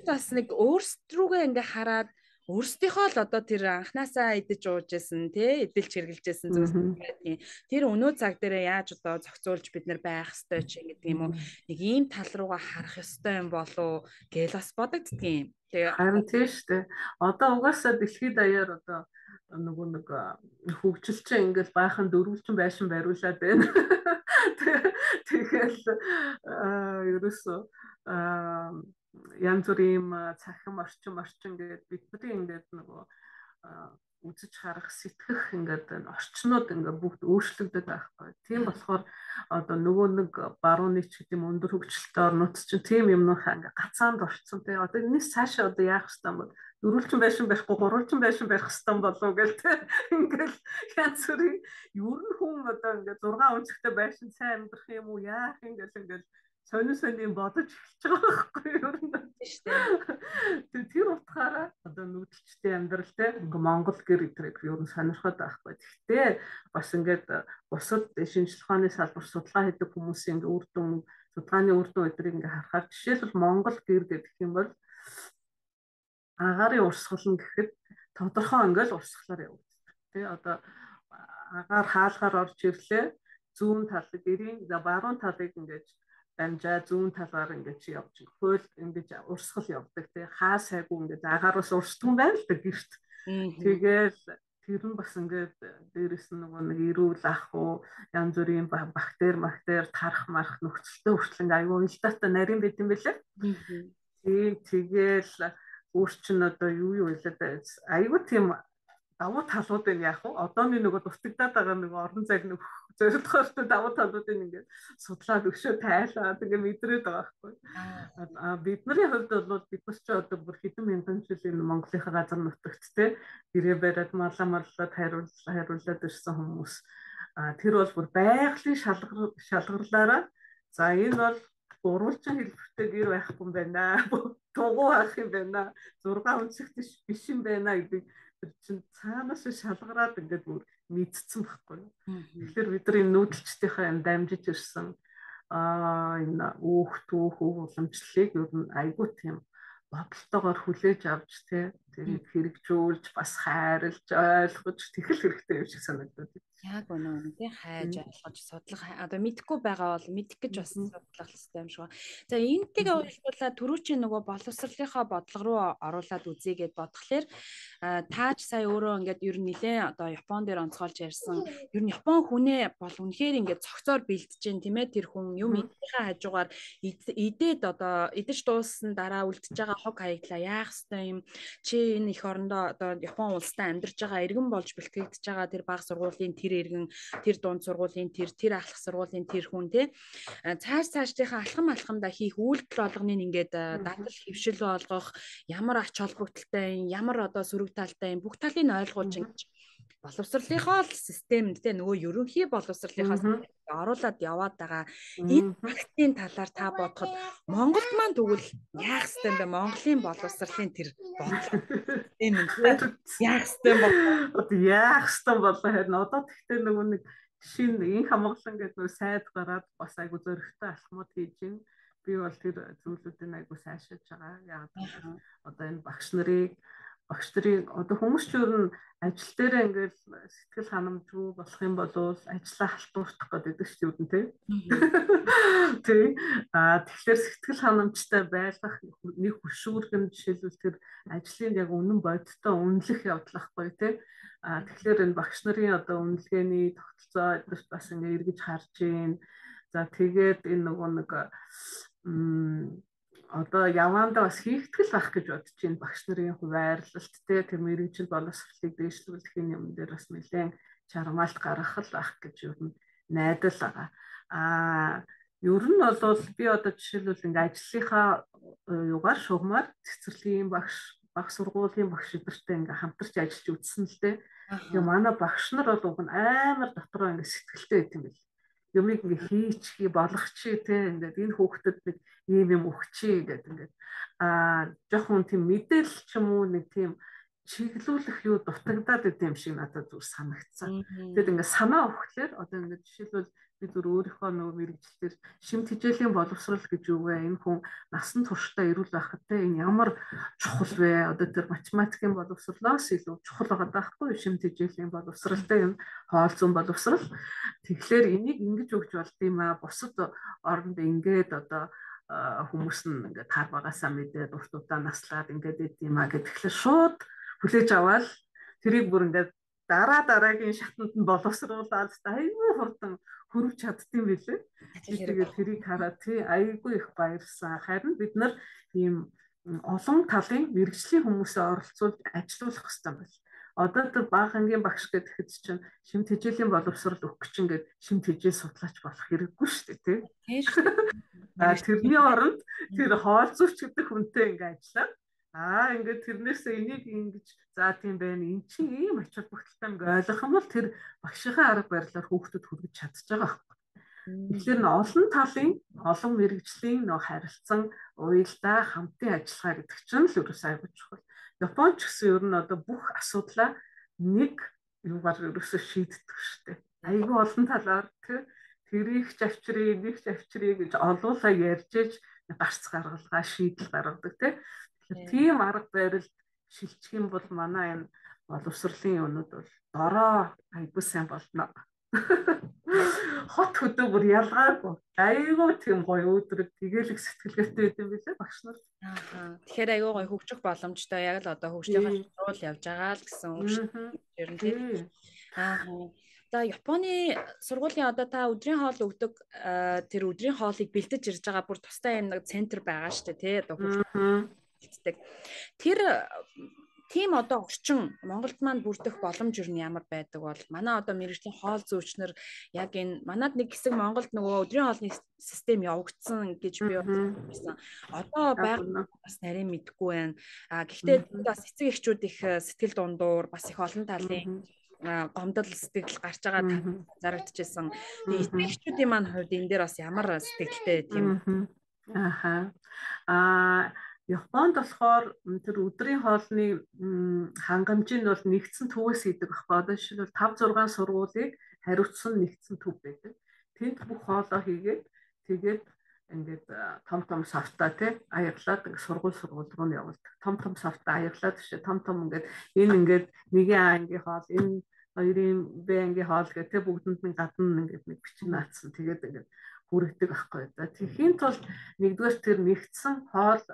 бас нэг өөрсдрүүгээ ингээд хараад өөрсдийнхөө л одоо тэр анханасаа идэж ууж байсан тий эдэлж хэрглэжсэн зүйлс байдгийн тэр өнөө цаг дээр яаж одоо зохицуулж бид нар байх ёстой ч гэдэг юм уу нэг ийм тал руугаа харах ёстой юм болов гэж бас бодогддгийн. Тэгээ харин тийм шүү дээ. Одоо угаасаа дэлхийд даяар одоо нөгөө нэг хөгжилчин ингээл баахан дөрвөлжин байшин бариулаад байна. Тэгэл ерөөсөө янз бүрийн цахим орчин гэдэг бидний ингээд нөгөө үзэж харах сэтгэх ингээд орчнууд ингээд бүгд өөрчлөгдөд байхгүй. Тийм болохоор одоо нөгөө нэг барууны ч гэдэм өндөр хөгжилтэй орнууд чинь тийм юмнуудаа ингээд гацаанд орцсон. Тэгээ одоо энэс цаашаа одоо яах вэ юм бол дөрвөлжин байшин байхгүй гурвалжин байшин барих хэрэгтэй болов гэл тэ ингээд янз бүрийн ер нь хүн одоо ингээд 6 өнцгтэй байшин сайн амьдрах юм уу яах юм гэл ингээд сонин бодож эхэлж байгаа байхгүй юу юм шүү дээ. Тэр утгаараа одоо нүүдэлчдийн амьдралтай ингээ Монгол гэр идрэг ер нь сонирхоод байхгүй. Гэхдээ бас ингээд бусад шинжлэх ухааны салбар судалгаа хийдэг хүмүүсийн ингээ судалгааны үр дүн эдрийг ингээ харахаар жишээлбэл Монгол гэр гэдэг юм бол агаарын урсгал нь гэхэд тодорхой ингээл урсгалаар явагддаг. тий одоо агаар хаалгаар орж ирлээ. Зүүн талыг гэрийн за баруун талыг ингэж дамжаа зүүн талаар ингэж явж хөл ингэж урсгал явдаг тий хаа сайгүй ингэж агаараас урсдсан байл л да гэрт. Тэгэл тэр нь бас ингээд дээрэс нь нөгөө нэг эрүүл ах уу янз бүрийн бактери тарах марах нөхцөлтэй хүртэл ингээд аюу уялдаатай нарийн байт юм бэлээ. Тийм тэгэл өөрчн одоо юу илээд аюу тийм давуу талуудыг яах вэ? Одооны нөгөө дутагдаад байгаа нөгөө орон зайг нөгөө зорилготой давуу талуудыг ингээд судлаад өгшөө тайлаад ингээд мэдрээд байгаа байхгүй. Бидний хувьд бол бид бас ч одоо бүр хэдэн мянган жилийн Монголынхаа газар нутагт те гэрээ бариад маллаад хариулаад ирсэн хүмүүс. Тэр бол бүр байгалийн шалгарлаараа за энэ бол гурвалжин хэлбэртэй гэр байхгүй юм байна. Тугу авах юм байна. 6 өнцөгт биш юм байна гэдэг чинь цаанаас шалгараад ингээд бүр мэдсэн байхгүй. Тэгэхээр бид нар энэ нүүдэлчдийнхээ энэ дамжиж ирсэн энэ түүх уламжлалыг ер нь айгүй тийм бодолтойгоор хүлээж авч тэрийг хэрэгжүүлж бас хайрлж ойлгож тэхэл хэрэгтэй юм шиг санагдаад байна. Яг үнэ тий хайж ойлгож судлах одоо мэдэхгүй байгаа бол мэдэх гэж бас судлах хэрэгтэй юм шиг байна. За энэтэйгээ уялдуулаад түрүүчийн нөгөө боловсролынхаа бодлого руу оруулаад үзье гэд бодглохлоор тааж сая өөрөө ингээд ер нь нэлээ одоо Япон дээр онцгойлж ярьсан. Ер нь Япон хүнээ бол үнэхээр ингээд цогцоор бэлдэж гин тийм ээ тэр хүн юм идэнхээ хажуугаар идээд одоо идэж дууссан дараа үлдэж байгаа хог хаяглаа яах ёстой юм. Чи энэ их орондоо одоо Япон улстай амьдарч байгаа иргэн болж бэлтгэгдэж байгаа тэр бага сургуулийн тэр иргэн тэр дунд сургуулийн тэр ахлах сургуулийн тэр хүн те цаашдынхаа алхамдаа хийх үйлдэл болгоныг ингээд дадал хөвшил болгох ямар ач холбогдолтой юм ямар одоо сөрөг талтай юм бүх талыг ойлгуулж ингэж боловсролынхоо системд те нөгөө ерөнхий боловсролынхаа оруулаад яваад байгаа энэ фактийн талаар та бодоход Монголд маань тэгвэл яах ёстой юм бэ? Монголын боловсролын тэр бодлого тийм үү? Яах ёстой юм бэ? Яах ёстой болоо харин одоо тэгтээ нөгөө нэг шинэ инх хамгаалан гэдэг нөгөө сайд гараад бас айгу зөрөгтэй алхмууд хийж байна. Би бол тэр зүйлүүдийг айгу сайшааж байгаа. Яг одоо энэ багш нарыг одоо хүмүүс ч ер нь ажил дээр ингээл сэтгэл ханамжгүй болох юм бол ажлаа халтуурах гэдэг шүү дээ тий. Тэгэхээр сэтгэл ханамжтай байлгах нэг хөшүүргэн жишээлбэл тэр ажлын яг үнэн бодиттой үнэлэх явдал ахгүй тий. Тэгэхээр энэ багш нарын одоо үнэлгээний тогтолцоо бас ингээ эргэж харж гин. За тэгээд энэ нөгөө нэг одоо явандаа бас хийгдэл байх гэж бодож байна. Багш нарын хуваарлалт тэр мэрэгжил боловсролыг дэвшлүүлэх юм дээр бас нэлээд чармаалт гаргах байх гэж юу найдал байгаа. Ер нь бол би одоо жишээлбэл ингээ ажлынхаа югаар шугамар цэцэрлэгийн багш баг сургуулийн багш эдэртэй ингээ хамтарч ажиллаж үзсэн л дээ. Тэгээ манай багш нар бол уг нь амар дотроо ингээ сэтгэлтэй байт юм бэл. Юмыг ингээ хийчихье болгочихъя те ингээд энэ хүүхдэд нэг юм өгчихье гэдэг ингээд жоохон тийм мэдээлэл ч юм уу нэг тийм чиглүүлэх юу дутагдаад байт юм шиг надад зүр санагдсан. Тэгэд ингээд санаа өгөхлөөр одоо ингээд жишээлбэл би зүр өөрийнхөө нөгөө мэрэгчлэр шимт хичээлийн боловсрол гэж юу вэ? Энэ хүн насан туршдаа эрүүл байхад те энэ ямар чухал вэ? Одоо тэр математикийн боловсролоос илүү чухал байгаа байхгүй шимт хичээлийн боловсролтой юм хоол зүүн боловсрол. Тэгэхээр энийг ингэж өгч болд юм аа. Бусад оронд ингээд одоо хүмүүс нь ингээд хар багасаа мэдээд урт удаа наслаад ингээд байд юм аа гэхлээр шууд хүлээж аваад тэрийг бүр ингээд дараагийн шатанд нь боловсруулаад аюу хурдан хөрвч чаддсан билээ. Тэгээд тэрийг хараад тий аюугүй их баярсан. Харин бид нар ийм олон талын мэрэгжлийн хүмүүсээ оролцуулж ажилуулах хэрэгтэй байна. Одоо тэр баахан багш гэхэд чинь шимт хичээлийн боловсрол өгөх чинь гээд шимт хичээл судлаач болох хэрэггүй шүү дээ тий. Тэрний оронд тэр хоол зүйч гэдэг хүнтэй ингээ ажиллаад ингээд тэрнээсээ энийг ингэж за тийм байна. Энд чинь ийм ач холбогдолтой ингээ ойлгох юм бол тэр багшийнхаа арга барилаар хүүхдэд хүргэж чадчих байгаа байхгүй. Тэгэхээр олон талын олон мэрэгжлийн нөө харилцан уялдаа хамтын ажиллагаа гэдэг чинь л ерөөсөө айгуу чухал. Японч гэсэн ер нь одоо бүх асуудлаа нэг юугаар ерөөсөө шийддэг шүү дээ. Айгуу олон талаар тэрийг ч авчрыг, нэг ч авчрыг гэж олуулаа ярьж иж гарц гаргалгаа шийдэл гаргадаг тэгэхээр тийм арга барил шилжих юм бол манай энэ боловсролын юмуд бол дороо айгүй сайн болно. Хот хөдөө бүр ялгаагүй. Айгүй тийм гоё өдрөг тэгэлэг сэтгэлгээтэй байт юм билээ багш нар. Тэгэхээр айгүй гоё хөгжих боломжтой. Яг л одоо хөгжлийнхаа сургууль явж байгаа л гэсэн үг ер нь тийм. За Японы сургуулийн одоо та өдрийн хоол өгдөг тэр өдрийн хоолыг бэлдэж ирж байгаа бүр тустай юм нэг центр байгаа шүү дээ тий. Одоо хөгждөг. Тэр тийм одоо орчин Монголд маань бүрдэх боломж юу ямар байдаг бол манай одоо мэргэжлийн хоол зүйчнэр яг энэ манад нэг хэсэг Монголд нөгөө өдрийн хоолны систем явагдсан гэж би бодсон. Одоо байгаа бас нарийн мэдгүй байна. Гэхдээ бас эцэг эхчүүд их сэтгэл дундуур бас их олон талын гомдол сэтгэл гарч байгаа зарагдчихсан. Тэгээ эцэг эхчүүдийн маань хувьд энэ дээр бас ямар сэтгэлтэй тийм. Японд болохоор тэр өдрийн хоолны хангамжийг бол нэгдсэн төвөөс хийдэг байхгүй. Одоо жишээлбэл 5-6 сургуулийг хариуцсан нэгдсэн төв байдаг. Тэнд бүх хоолоо хийгээд тэгээд ингээд том софтаа тий аяглаад сургууль руу нь явуулдаг. Том софтаа аяглаад тийш том ингээд энэ ингээд нэгэн А ангийн хоол энэ хоёрын Б ангийн хоол гэх тий бүгдэнд нь гадна ингээд нэг бичин наацсан. Тэгээд ингээд хүрэгдэг байхгүй. За тэхийн тулд нэгдүгээр тэр нэгдсэн хоол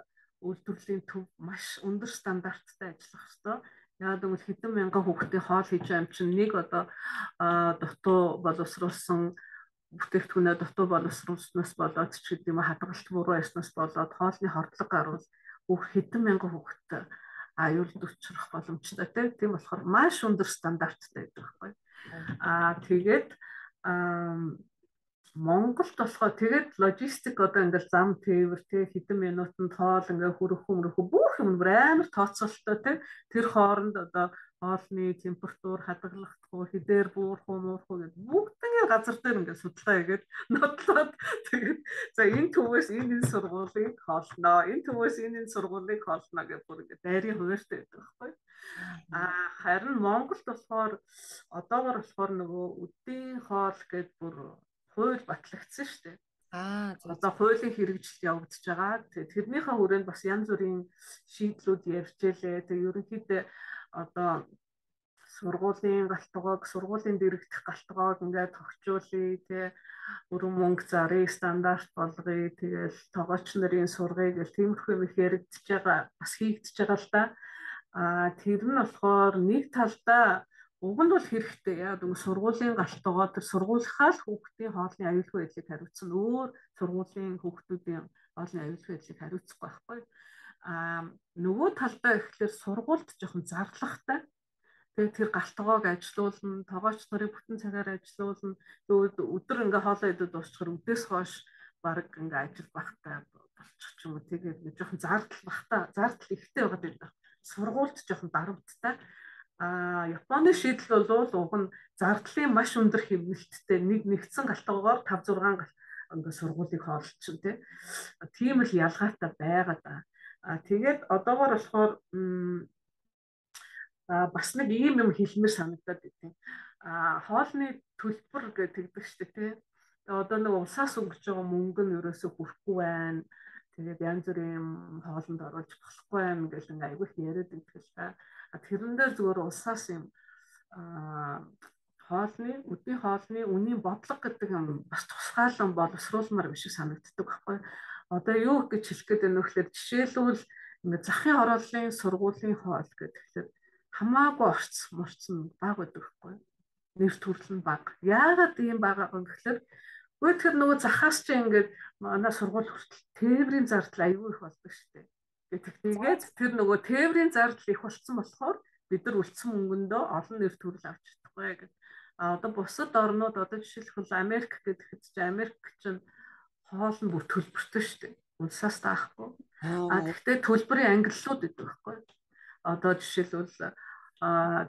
үйлдвэрлэлийн төв маш өндөр стандарттай ажиллах ёстой. Яг л хэдэн мянган хүүхдийн хоол хийж байгаа юм чинь нэг одоо дутуу боловсруулсан бүтээгдэхүүнээ дутуу боловсруулснаас болоод ч гэдэг юм хадгалт буруу яснаас болоод хоолны хордлого гарвал бүх хэдэн мянган хүүхдэд аюулд учрах боломжтой тийм болохоор маш өндөр стандарттай байдаг байхгүй. Тэгээд Монголд болохоор тэгээд логистик одоо ингээл зам тээвэр тий хэдэн минутанд хоол ингээ хүрэх бүх юм амар тооцоололтой тэр хооронд одоо хоолны температур хадгалахдаггүй хэдээр буурах уу гэдэг бүгдний газар дээр ингээ судалгаа хийгээд нотлоод тэгээд за энэ төвөөс энэ сургуулийг хоолноо энэ төвөөс энэ сургуулийг хоолноо гэх бүр ингээ дайрын хуваартай байдаг байхгүй. Харин Монголд болохоор одоогор болохоор нөгөө үдийн хоол гэдэг бүр хууль батлагдсан шүү дээ. Одоо хуулийн хэрэгжилт явагдаж байгаа. Тэрнийхээ хүрээнд бас янз бүрийн шийдлүүд ярьж илээ. Тэгээ ерөнхийдөө одоо сургуулийн галтгоог, сургуулийн дэрэгдэх галтгоог ингээд тогтжуулъя, тэгээ өрөн мөнгө зарыг стандарт болгоё. Тэгэл тоогооч нарын сургая гэл тиймэрхүү юм их яригдж байгаа, бас хийгдэж байгаа л да. Тэр нь болохоор нэг талдаа уг нь бол хэрэгтэй. Яг нэг сургуулийн галтгоо тэр сургуулийнхаа л хүүхдийн хоолны аюулгүй байдлыг хариуцсан. Өөр сургуулийн хүүхдүүдийн хоолны аюулгүй байдлыг хариуцахгүй байхгүй. Нөгөө талдаа ихлээр сургуульд жоохон зарлахтай. Тэгээд тэр галтгоог ажилуулна, тоогооч нарыг бүтэн цагаар ажилуулна. Өдөр ингээ хоолоо идээд дуусчихар өдөөс хойш баг ингээ ажил багтаа болчих ч юм уу. Тэгээд жоохон зардал ихтэй байгаад байдаг. Сургуульд жоохон дарамттай. Японы шийдэл бол уг нь зардлын маш өндөр хэмнэлттэй нэгдсэн галтгоогоор 5-6 ингээ сургуулийг хооллчихно тийм л ялгаатай байгаа да. Тэгээд одоогоор болохоор бас нэг юм хэлмээр санагдаад байна. Хоолны төлбөр гэдэг шүү дээ тий. Одоо нэг улсаас өнгөж байгаа мөнгө нь ерөөсөө хүрэхгүй байна. Тэгээд янз бүрийн хоолнд оруулж болохгүй байна гэж ингээ айгүйх яриад байдаг л та. Тэрэн дээр зүгээр улсаас юм өдний хоолны үнийн бодлого гэдэг юм бас тусгаалan боловсруулмаар биш санагддаг байхгүй. Одоо юу гэж хэлэх гээд байна вэ гэхээр жишээлбэл ингээ захын хорооллын сургуулийн хоол гэхээр хамаагүй орцсон баг байдаг байхгүй. Нэр төрөл нь баг. Яагаад ийм байгаа вэ гэхээр тэр нөгөө захаас чи ингээд манай сургууль хүртэл тээврийн зардал аюул их болдог шүү дээ. Тэгээд тэр нөгөө тээврийн зардал их болцсон болохоор бид нар үлдсэн мөнгөндөө олон нэр төрөл авч чадахгүй гэдэг. Одоо бусад орнууд одоо жишээлбэл Америк гэхэд чи Америк чинь хоол нь бүр төлбөртэй шүү дээ. Улсаас таахгүй. Гэхдээ төлбөрийн ангиллууд гэдэг байхгүй. Одоо жишээлбэл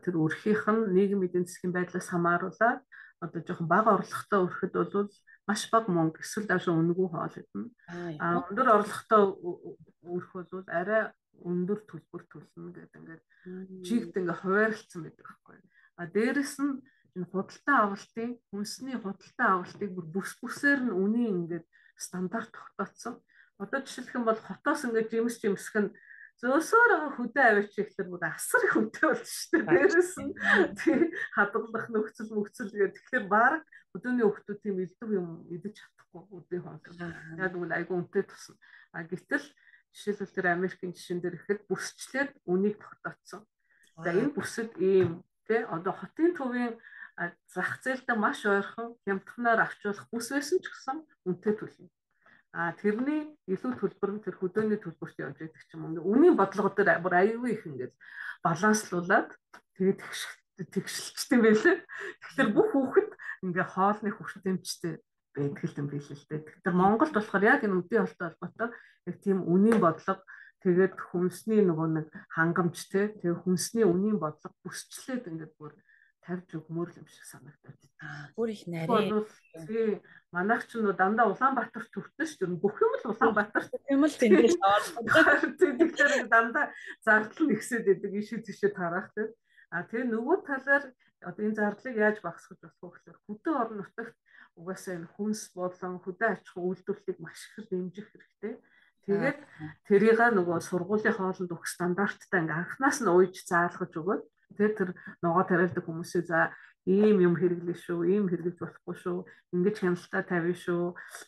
тэр өрхийнх нь нийгмийн эдийн засгийн байдлаас хамааруулаад одоо жоохон бага орлоготой өрхөд бол маш бага мөнгө эсвэл даже үнэгүй хоол идэнэ. Өндөр орлоготой өрх бол арай өндөр төлбөр төлнө гэдэг ингээд жигт ингээд хуваарлцсан байдаг байхгүй. Дээрэс нь энэ худалдан авалтын хүнсний худалдан авалтыг бүр бүсээр нь үнийн ингээд стандарт тогтооцсон. Одоо жишээлх юм бол хотоос ингээд жимсэх нь зөөсөөр хөдөө аваач ихлээр бүр асар их хөдөө болж штэ. Дээрээс нь тий хадгалах нөхцөл мөхцөл гэх тэгэхээр баг өдөөний хүмүүс тийм элдв юм идэж чадахгүй өдөө хоол. Яг үгүй айгүй үнэтэй тусна. А гэтэл жишээлбэл тэр Америкийн жишээн дээр ихэд бүсчлээд үнийг тогтооцсон. За энэ бүсэд ийм тий одоо хотын төвийн зах зээлдээ маш ойрхон хямдханаар авчруулах бүс байсан ч гэсэн үнэтэй төлнө. А тэрний илүү төлбөр нь тэр хөдөөний төлбөрт явж байдаг ч юм уу. Үнийн бодлого дээр бүр аюулгүй их ингээд баланслуулад тэгээд тэгшилчтэй байлээ. Тэгэхээр бүх хүүхэд ингээд хоолны хүртээмжтэй байдаг юм биш л дээ. Тэгэхээр Монголд болохоор яг энэ үдийн холтой холбоотой яг тийм үнийн бодлого тэгээд хүнсний нөгөө нэг хангамжтэй тэгээд хүнсний үнийн бодлого бүсчлээд ингээд бүр тавьж өгмөр юм шиг санагдаад. Бүр их нарийн. Тий, манайх ч нөө дандаа Улаанбаатар төвтэй шүү дээ. Бүх юм л Улаанбаатар юм л тэндээс оол. Тэгэхээр дандаа зардал нь ихсээд идэг ишээ тийшээ тарах тий. А тэгээ нөгөө талаар одоо энэ зардлыг яаж багасгах болох вэ гэхээр хөдөө орон нутагт угаасаа энэ хүнс болон хөдөө аж ахуй үйлдвэрлэлийг маш их дэмжих хэрэгтэй. Тэгээд тэрийг нөгөө сургуулийн хоолнд өгөх стандарттай ингээ анханаас нь ууж заалгаж өгөөд тэгээд тэр ногоо тариалдаг хүмүүсээ за ийм юм хэрэглэе шүү, ийм хэрэглэж болохгүй шүү, ингэж хяналтаа тавина шүү.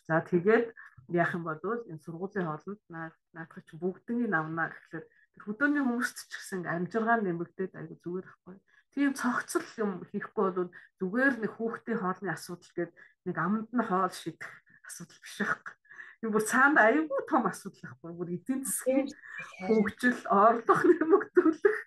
За тэгээд яах юм бол энэ сургуулийн хоолнд наадах чи бүгднийг авнаа гэхэлэр тэр хөдөөний хүмүүст ч гэсэн амжиргаа нэмэгдээд айгу зүгээр байхгүй. Тийм цогцол юм хийхгүй бол зүгээр нэг хүүхдийн хоолны асуудал гээд нэг аманд нь хоол шидэх асуудал биш байхгүй. Энэ бүр цаанд айгүй том асуудал байхгүй. Бүр эдийн засгийн хөгжил, орлого нэмэгдүүлэх,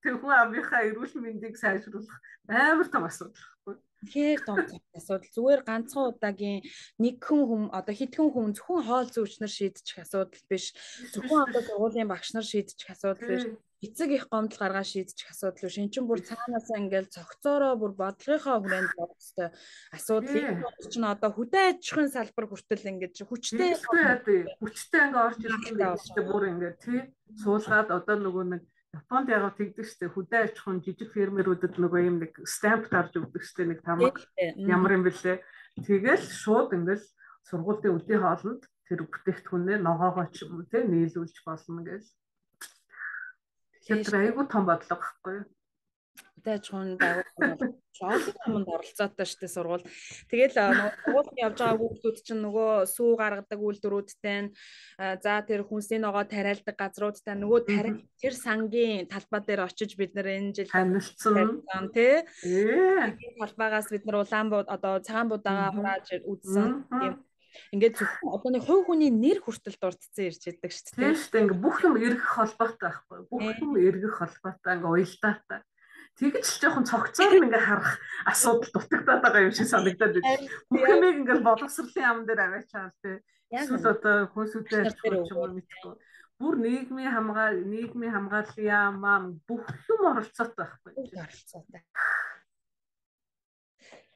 тэр хүн амынхаа эрүүл мэндийг сайжруулах амар том асуудал байхгүй. Тэгэхээр том асуудал. Зүгээр ганцхан удаагийн нэг хүн одоо хитгэн хүн зөвхөн хоол зүйчнэр шийдчих асуудал биш. Зөвхөн одоо сургуулийн багш нар шийдчих асуудал биш. Эцэг их гомдол гаргаад шийдчих асуудал биш. Энд чинь бүр цаанаасаа ингээл цогцоороо бүр бодлогынхаа хүрээнд болох хэвээр асуудал. Энэ чинь одоо хөдөө аж ахуйн салбар хүртэл ингээд хүчтэй ингээ орж ирсэн байх шүү дээ. Бүр ингээд тий суулгаад одоо нөгөө нэг Японд яг тэгдэг штэ хөдөө аж ахуйн жижиг фермерүүдэд нөгөө юм нэг стамп дарж өгдөг штэ нэг тамга ямар юм бэлээ. Тэгэл шууд ингээл сургуулийн үдийн хоолнд тэр бүтээгдэхүүнээ ногоогоо ч юм уу те нийлүүлж болно гэж. Тэгэхээр айгүй том бодлого байхгүй юу? Хөдөө аж ахуйн байгууллага олон юмд оролцоотой штэ сургууль. Тэгэл сургуульд явж байгаа хүүхдүүд чинь нөгөө сүү гаргадаг үйлдвэрүүдтэй за тэр хүнсний ногоо тариалдаг газруудтай нөгөө тэр сангийн талбай дээр очиж бид нар энэ жил танилцсан тий. Талбайгаас бид нар одоо цагаан будаагаа хурааж үзсэн юм. Ингээд зөвхөн одоо нэг хувь хүний нэр хүртэл дурдсан ирж байдаг шүү дээ. Тийм шүү дээ. Ингээ бүх юм эргэх холбоотой байхгүй. Бүх юм эргэх холбоотой ингээ уялдаатай. Тэгж л жоохон цогцоор ингээ харах асуудал дутагдаад байгаа юм шиг санагдаад байна. Бүх юм ингээ боловсролын ам дээр аваачаал тий. Эсвэл одоо хөөсөдөө ажиллах юм уу мэдгүй. Бүр нийгмийн хамгааллын яам бүх юм оролцоотой байхгүй. Оролцоотой.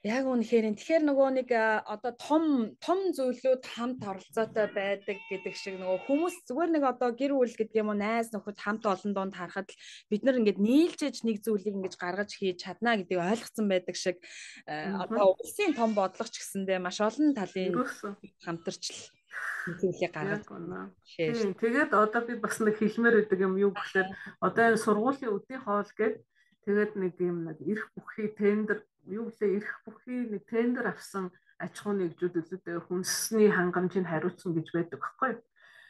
Яг үнэхээр тэгэхээр нөгөө нэг одоо том зүйлүүд хамт оролцоотой байдаг гэдэг шиг нөгөө хүмүүс зүгээр нэг одоо гэр бүл гэдэг юм уу найз нөхөд хамт олон донд харахад л бид нар ингээд нийлжээж нэг зүйлийг ингэж гаргаж хийж чадна гэдгийг ойлгоцсон байдаг шиг одоо улсын том бодлого ч гэсэндээ маш олон талын хамтарч л зүйлийг гаргаж байна. Тэгээд одоо би бас нэг хэлмээр байдаг юм юу гэхээр одоо энэ сургуулийн үдийн хоол гэдэг тэгээд нэг юм нэг эрх бүхий тендер юу гэлээ эрх бүхий нэг тендер авсан аж ахуй нэгжүүд үзүүдэд хүнсний хангамжийг хариуцсан гэж байдаг байхгүй.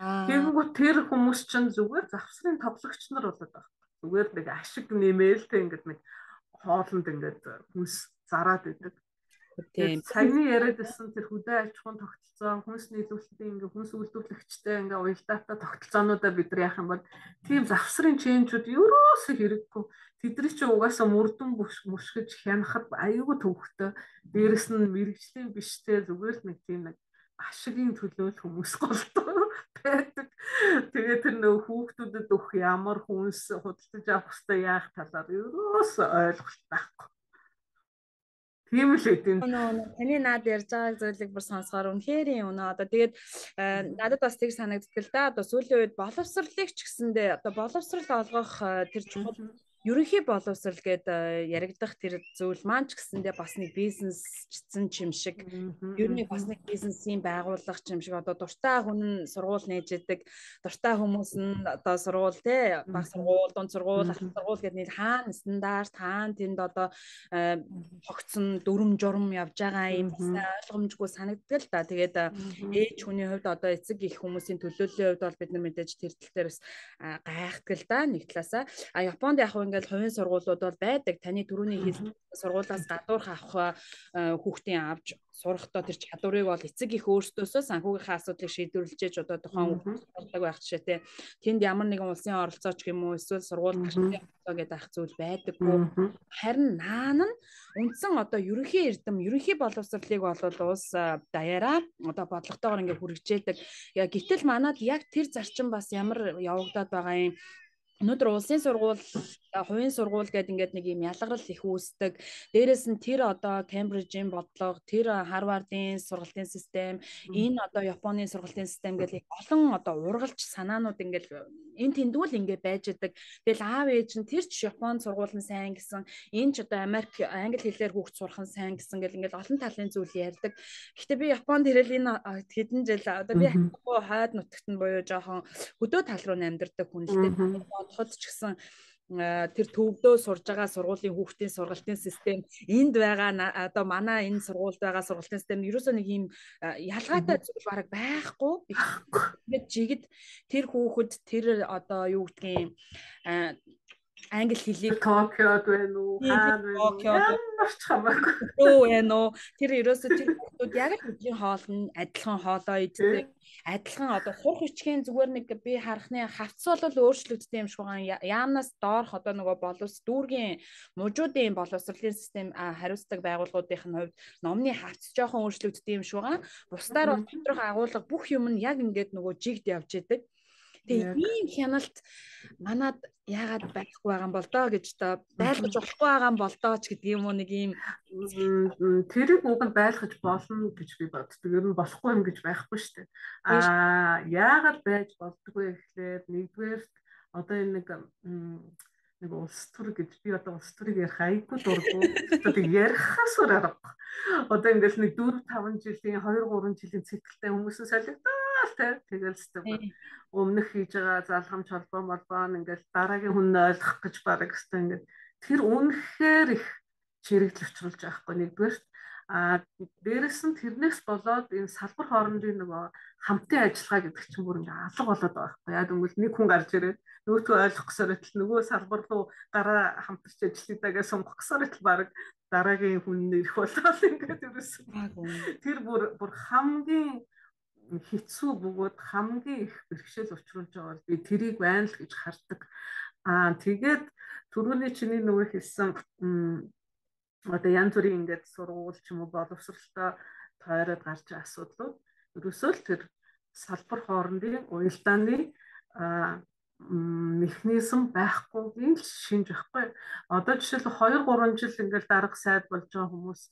Тэгэнгүүт тэр хүмүүс чинь зүгээр завсрын тоглогч нар болоод байгаа. Зүгээр нэг ашиг нэмэлтэй ингээд нэг хоолнд ингээд хүнс зараад байдаг. Тийм. Саяны яриад байсан тэр хөдөө аж ахуйн тогтолцоо хүнс нийлүүлэлтийн ингээ хүнс үйлдвэрлэгчтэй ингээ уялдаатай тогтолцоонуудаа бид нар яах юм бол тийм завсрын ченжүүд ерөөсөө хэрэггүй. Тэдний чинь угаасаа мөрдөн мөшгөж хянахад аюулгүй төвхтэй. Дээрэс нь мэрэгжлийн биштэй зүгээр нэг тийм нэг ашигийн төлөөл хүмүүс голдоо байдаг. Тэгээд тэр нөх хүүхдүүдэд өгөх ямар хүнс худалдаж авах хэрэгтэй яах талаар ерөөсөө ойлголт байхгүй. Тийм л эдийн. Таны наад ярьж байгаа зүйлийг бүр сонсохоор үнэхээр юм өнөө. Одоо тэгээд надад бас тийг санагддаг л да. Одоо сүүлийн үед боловсролыг ч гэсэндээ одоо боловсрол олгох тэр чухал ерөнхий боловсрал гэдэг яригдах тэр зүйл маань ч гэсэндээ бас нэг бизнесчсэн юм шиг ер нь бас нэг бизнесийн байгууллага юм шиг одоо дуртай хүн сургууль нээж идэг дуртай хүмүүс нь одоо сургууль те баг сургууль дунд сургууль ах сургууль гэдэг нэг хаана стандарт хаана тэнд одоо тогтсон дүрм журм явж байгаа юм ойлгомжгүй санагддаг л да. Тэгээд ээж хүний хувьд одоо эцэг их хүмүүсийн төлөөллийн хувьд бол бид нар мэдээж тэр тал дээр бас гайхдаг л да нэг талаасаа. Японд яг ингээл хувийн сургуулиуд бол байдаг. Таны түрүүний хэлсэн сургуулиас гадуурх авах хүүхдийн авч сурахдаа тэр чадварыг бол эцэг их өөрсдөөсөө санхүүгийнхаа асуудлыг шийдвэрлэж одоо тухайн сургуулийг байх жишээ тэнд ямар нэгэн улсын оролцооч юм уу эсвэл сургууль гарсан оролцоо гэдэг ах зүйл байдаггүй. Харин наан нь үндсэн одоо ерөнхий эрдэм ерөнхий боловсролыг бол улс даяараа одоо бодлоготойгоор ингээ хүргэжээдэг. Гэтэл манад яг тэр зарчим бас ямар явагдаад байгаа юм. Өнөөдөр улсын сургууль, хувийн сургууль гэдэг ингээд нэг юм ялгарл их үүсдэг. Дээрээс нь тэр одоо Кембрижийн бодлого, тэр Харвардын сургалтын систем, энэ одоо Японы сургалтын систем гэдэг олон одоо ургалж санаанууд ингээд энэ тэндүүл ингээд байж идэг. Тэгэл аав ээж нь тэр ч Японы сургууль нь сайн гэсэн, энэ ч одоо Америк англи хэлээр хүүхд сурах нь сайн гэсэн гэл ингээд олон талын зүйл ярьдаг. Гэхдээ би Японд ирэл энэ хэдэн жил одоо би хойд нутагт нь буюу жоохон хөдөө тал руу амьдардаг хүн л дээ. Бодоход ч гэсэн тэр төвдөө сурж байгаа сургуулийн хүүхдийн сургалтын систем энд байгаа одоо манай энэ сургуульд байгаа сургалтын систем ерөөсөө нэг юм ялгаатай зүйл бараг байхгүй. Ингээд жигд тэр хүүхэд тэр одоо юу гэдгийг англи хэлийг Токиод байна уу? Хаана байна уу? Ямар ч хамаагүй. Байна уу? Тэр ерөөсөө тэр хүмүүс яг л өдрийн хоолны адилхан хоолоо иддэг. Адилхан одоо хурх ичгийн зүгээр нэг би харахны хавцс бол өөрчлөгдсөн юм шиг байгаа. Яамнаас доорх одоо нөгөө боловс дүүргийн мужуудын боловсролын систем хариуцдаг байгууллагуудын хувьд номны хавцс жоохон өөрчлөгдсөн юм шиг байгаа. Бусдаар бол доторх агуулга бүх юм нь яг ингээд нөгөө жигд явж идэг. Тэгээ ийм хяналт манад яагаад байхгүй байгаа юм бол доо гэж та байлгаж болохгүй байгаа юм бол доо ч гэдэг юм уу нэг ийм тэрийг уг нь байлгаж болно гэж би боддог. Ер нь болохгүй юм гэж байхгүй шүү дээ. Яагаад байж болдгоо гэхлээр нэгдүгээр одоо энэ нэг улс төр гэж би одоо улс төрийг ярих айгүй дурггүй. Одоо ярихаас өөр аргагүй. Одоо ингээл нэг 4-5 жилийн 2-3 жилийн цикэлтэй хүмүүсээс солигдоо тэгэл зүг өмнөх хийж байгаа залхамж холбоо ингээл дараагийн хүн ойлгох гэж бараг хэвээр ингээд тэр үнэхээр их чирэгдэл учруулж байгаа хгүй нэгдүгээр дээрэс нь тэрнээс болоод энэ салбар хоорондын нөгөө хамтын ажиллагаа гэдэг чинь бүр ингээ алга болоод байгаа хгүй яа гэвэл нэг хүн гарч ирээд нөгөөтгөө ойлгох гэсээр байтал нөгөө салбар руу гараа хамтарч ажилладаг гэж сонгох гэсээр байтал бараг дараагийн хүн нэрх болоод ингээд ерөөсөн тэр бүр хамгийн хэцүү бөгөөд хамгийн их бэрхшээл учруулж байгаа бол би тэрийг байна л гэж хардаг. Тэгээд түрүүний чиний нөгөө хэлсэн одоо янз бүрийн ингээд сургууль ч юм уу боловсролтой тойроод гарч байгаа асуудлууд ерөөсөө л тэр салбар хоорондын уялдааны механизм байхгүй юм шинж байхгүй. Одоо жишээл 2-3 жил ингээд дарга сайд болж байгаа хүмүүс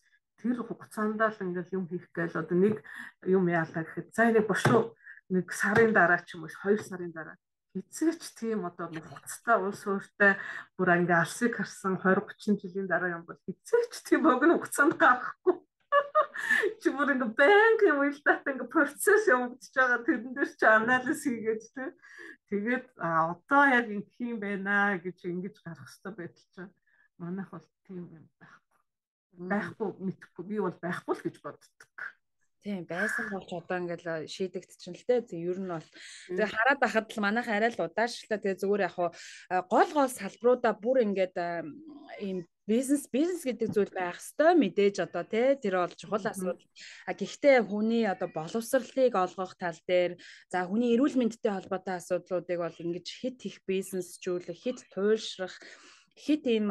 тэр хугацаанд л ингээл юм хийх гээл одоо нэг юм яалаа гэхэд за нэг бошуу нэг сарын дараа ч юм уу 2 сарын дараа хэцээч тийм одоо хугацтай улс өөртөө бүр ингээ арсыг харсан 20-30 жилийн дараа юм бол хэцээч тийм богино хугацаанд гарахгүй чи бүр ингээ банкын уялдаатай ингээ процесс явагдаж байгаа тэрэн дээр чи анализ хийгээд тэгээд одоо яг ингэх юм байна гэж ингэж гарах хэрэгтэй байтал чинь манайх бол тийм юм байхгүй мэдхгүй би бол байхгүй л гэж боддог. Тийм байсан болж одоо ингээл шийдэгдчихэн л дээ. Ер нь бол тэгээ хараад байхад л манайх арай л удаашлаа. Тэгээ зүгээр яг гол салбаруудаа бүр ингээд ийм бизнес гэдэг зүйл байх хэвээр мэдээж одоо тий тэр бол чухал асуудал. Гэхдээ хүний одоо боловсролыг олгох тал дээр за хүний эрүүл мэндтэй холбоотой асуудлуудыг бол ингэж хит их бизнесжүүлэх, хит туйлшрах хит ийм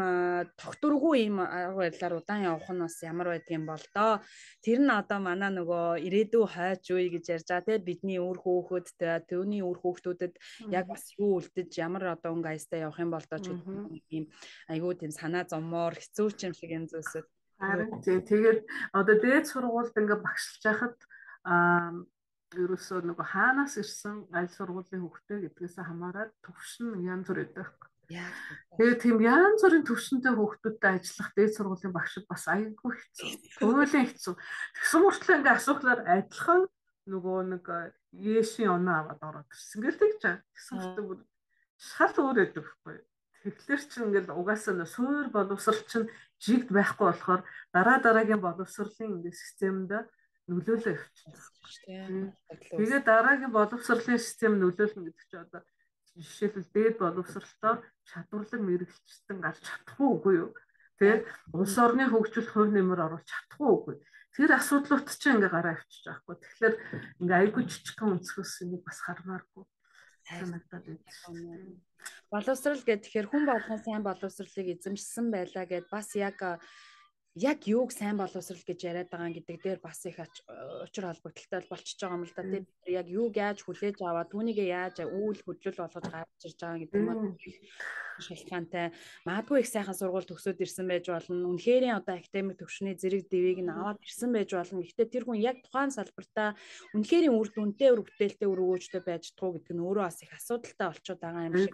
тогтургүй ийм арга барилаар удаан явах нь бас ямар байдгийн бол доо тэр нь одоо манай нөгөө ирээдүй хойч үе гэж ярьж байгаа те бидний үр хөөхөд төвний үр хөөхтүүдэд яг бас юу үлдэж ямар одоо өнгө аястай явах юм бол доо ч ийм айгүй тийм санаа зоммоор хэцүү ч юм шиг энэ зүйлсүүд харин тэгээд одоо дээд сургуульд ингээ багшилж байхад ерөөсөө нөгөө хаанаас ирсэн аль сургуулийн хүүхдээ гэдгээс хамаарат төвшин янз бүр байдаг. Яг Тэгээ тийм янз бүрийн төвшөнтэй хүүхдүүдтэй ажиллах дээд сургуулийн багшид бас аягүй хэцүү. Туйлын хэцүү. Тэгсэн мөртлөө ингээ асуухлаар адилхан нөгөө нэг Ешийн оноо аваад ороод ирсэн. Ингээл тэгж байгаа. Тэгсэн мөртлөө бүр шал өөр өгдөг байхгүй. Тэгэхээр чинь ингээл угаасаа суур боловсрал чинь жигд байхгүй болохоор дараагийн боловсролын ингээ системд нөлөөлөө явчихдаг. Тэгээ дараагийн боловсролын систем нөлөөлнө гэдэг чинь одоо жишээлбэл дээд боловсролтой чадварлаг мэрэгчлэн гарч чадахгүй үгүй юу? Тэ улс орны хөгжил хувь нэмэр оруулах чадахгүй үгүй. Тэр асуудлууд чинь ингээ гараа авчиж байгаа хгүй. Тэгэхээр ингээ айгүй жижигхэн өнцгөөс энийг бас хармааргүй. Санагдаад байдаг шүү дээ. Боловсрал гэхээр хүн болгон сайн боловсралыг эзэмшсэн байлаа гэд бас яг юуг сайн боловсрал гэж яриад байгаа гэдэг дээр бас их учир холбогдолтой болчихж байгаа юм л да. Тэр яг юуг яаж хүлээж аваад түүнийгээ яаж үйл хөдлөл болгож гарч ирж байгаа гэдэг нь шалтгаантай. Магадгүй их сайхан сургууль төгсөөд ирсэн байж болно. Үнэхэрийн одоо академик төвшний зэрэг дэвийг нь аваад ирсэн байж болно. Гэхдээ тэр хүн яг тухайн салбартаа үнэхэрийн үр дүнтэй үр бүтээлтэй үр өгөөжтэй байж чадах уу гэдэг нь өөрөө бас их асуудалтай болчиход байгаа юм шиг.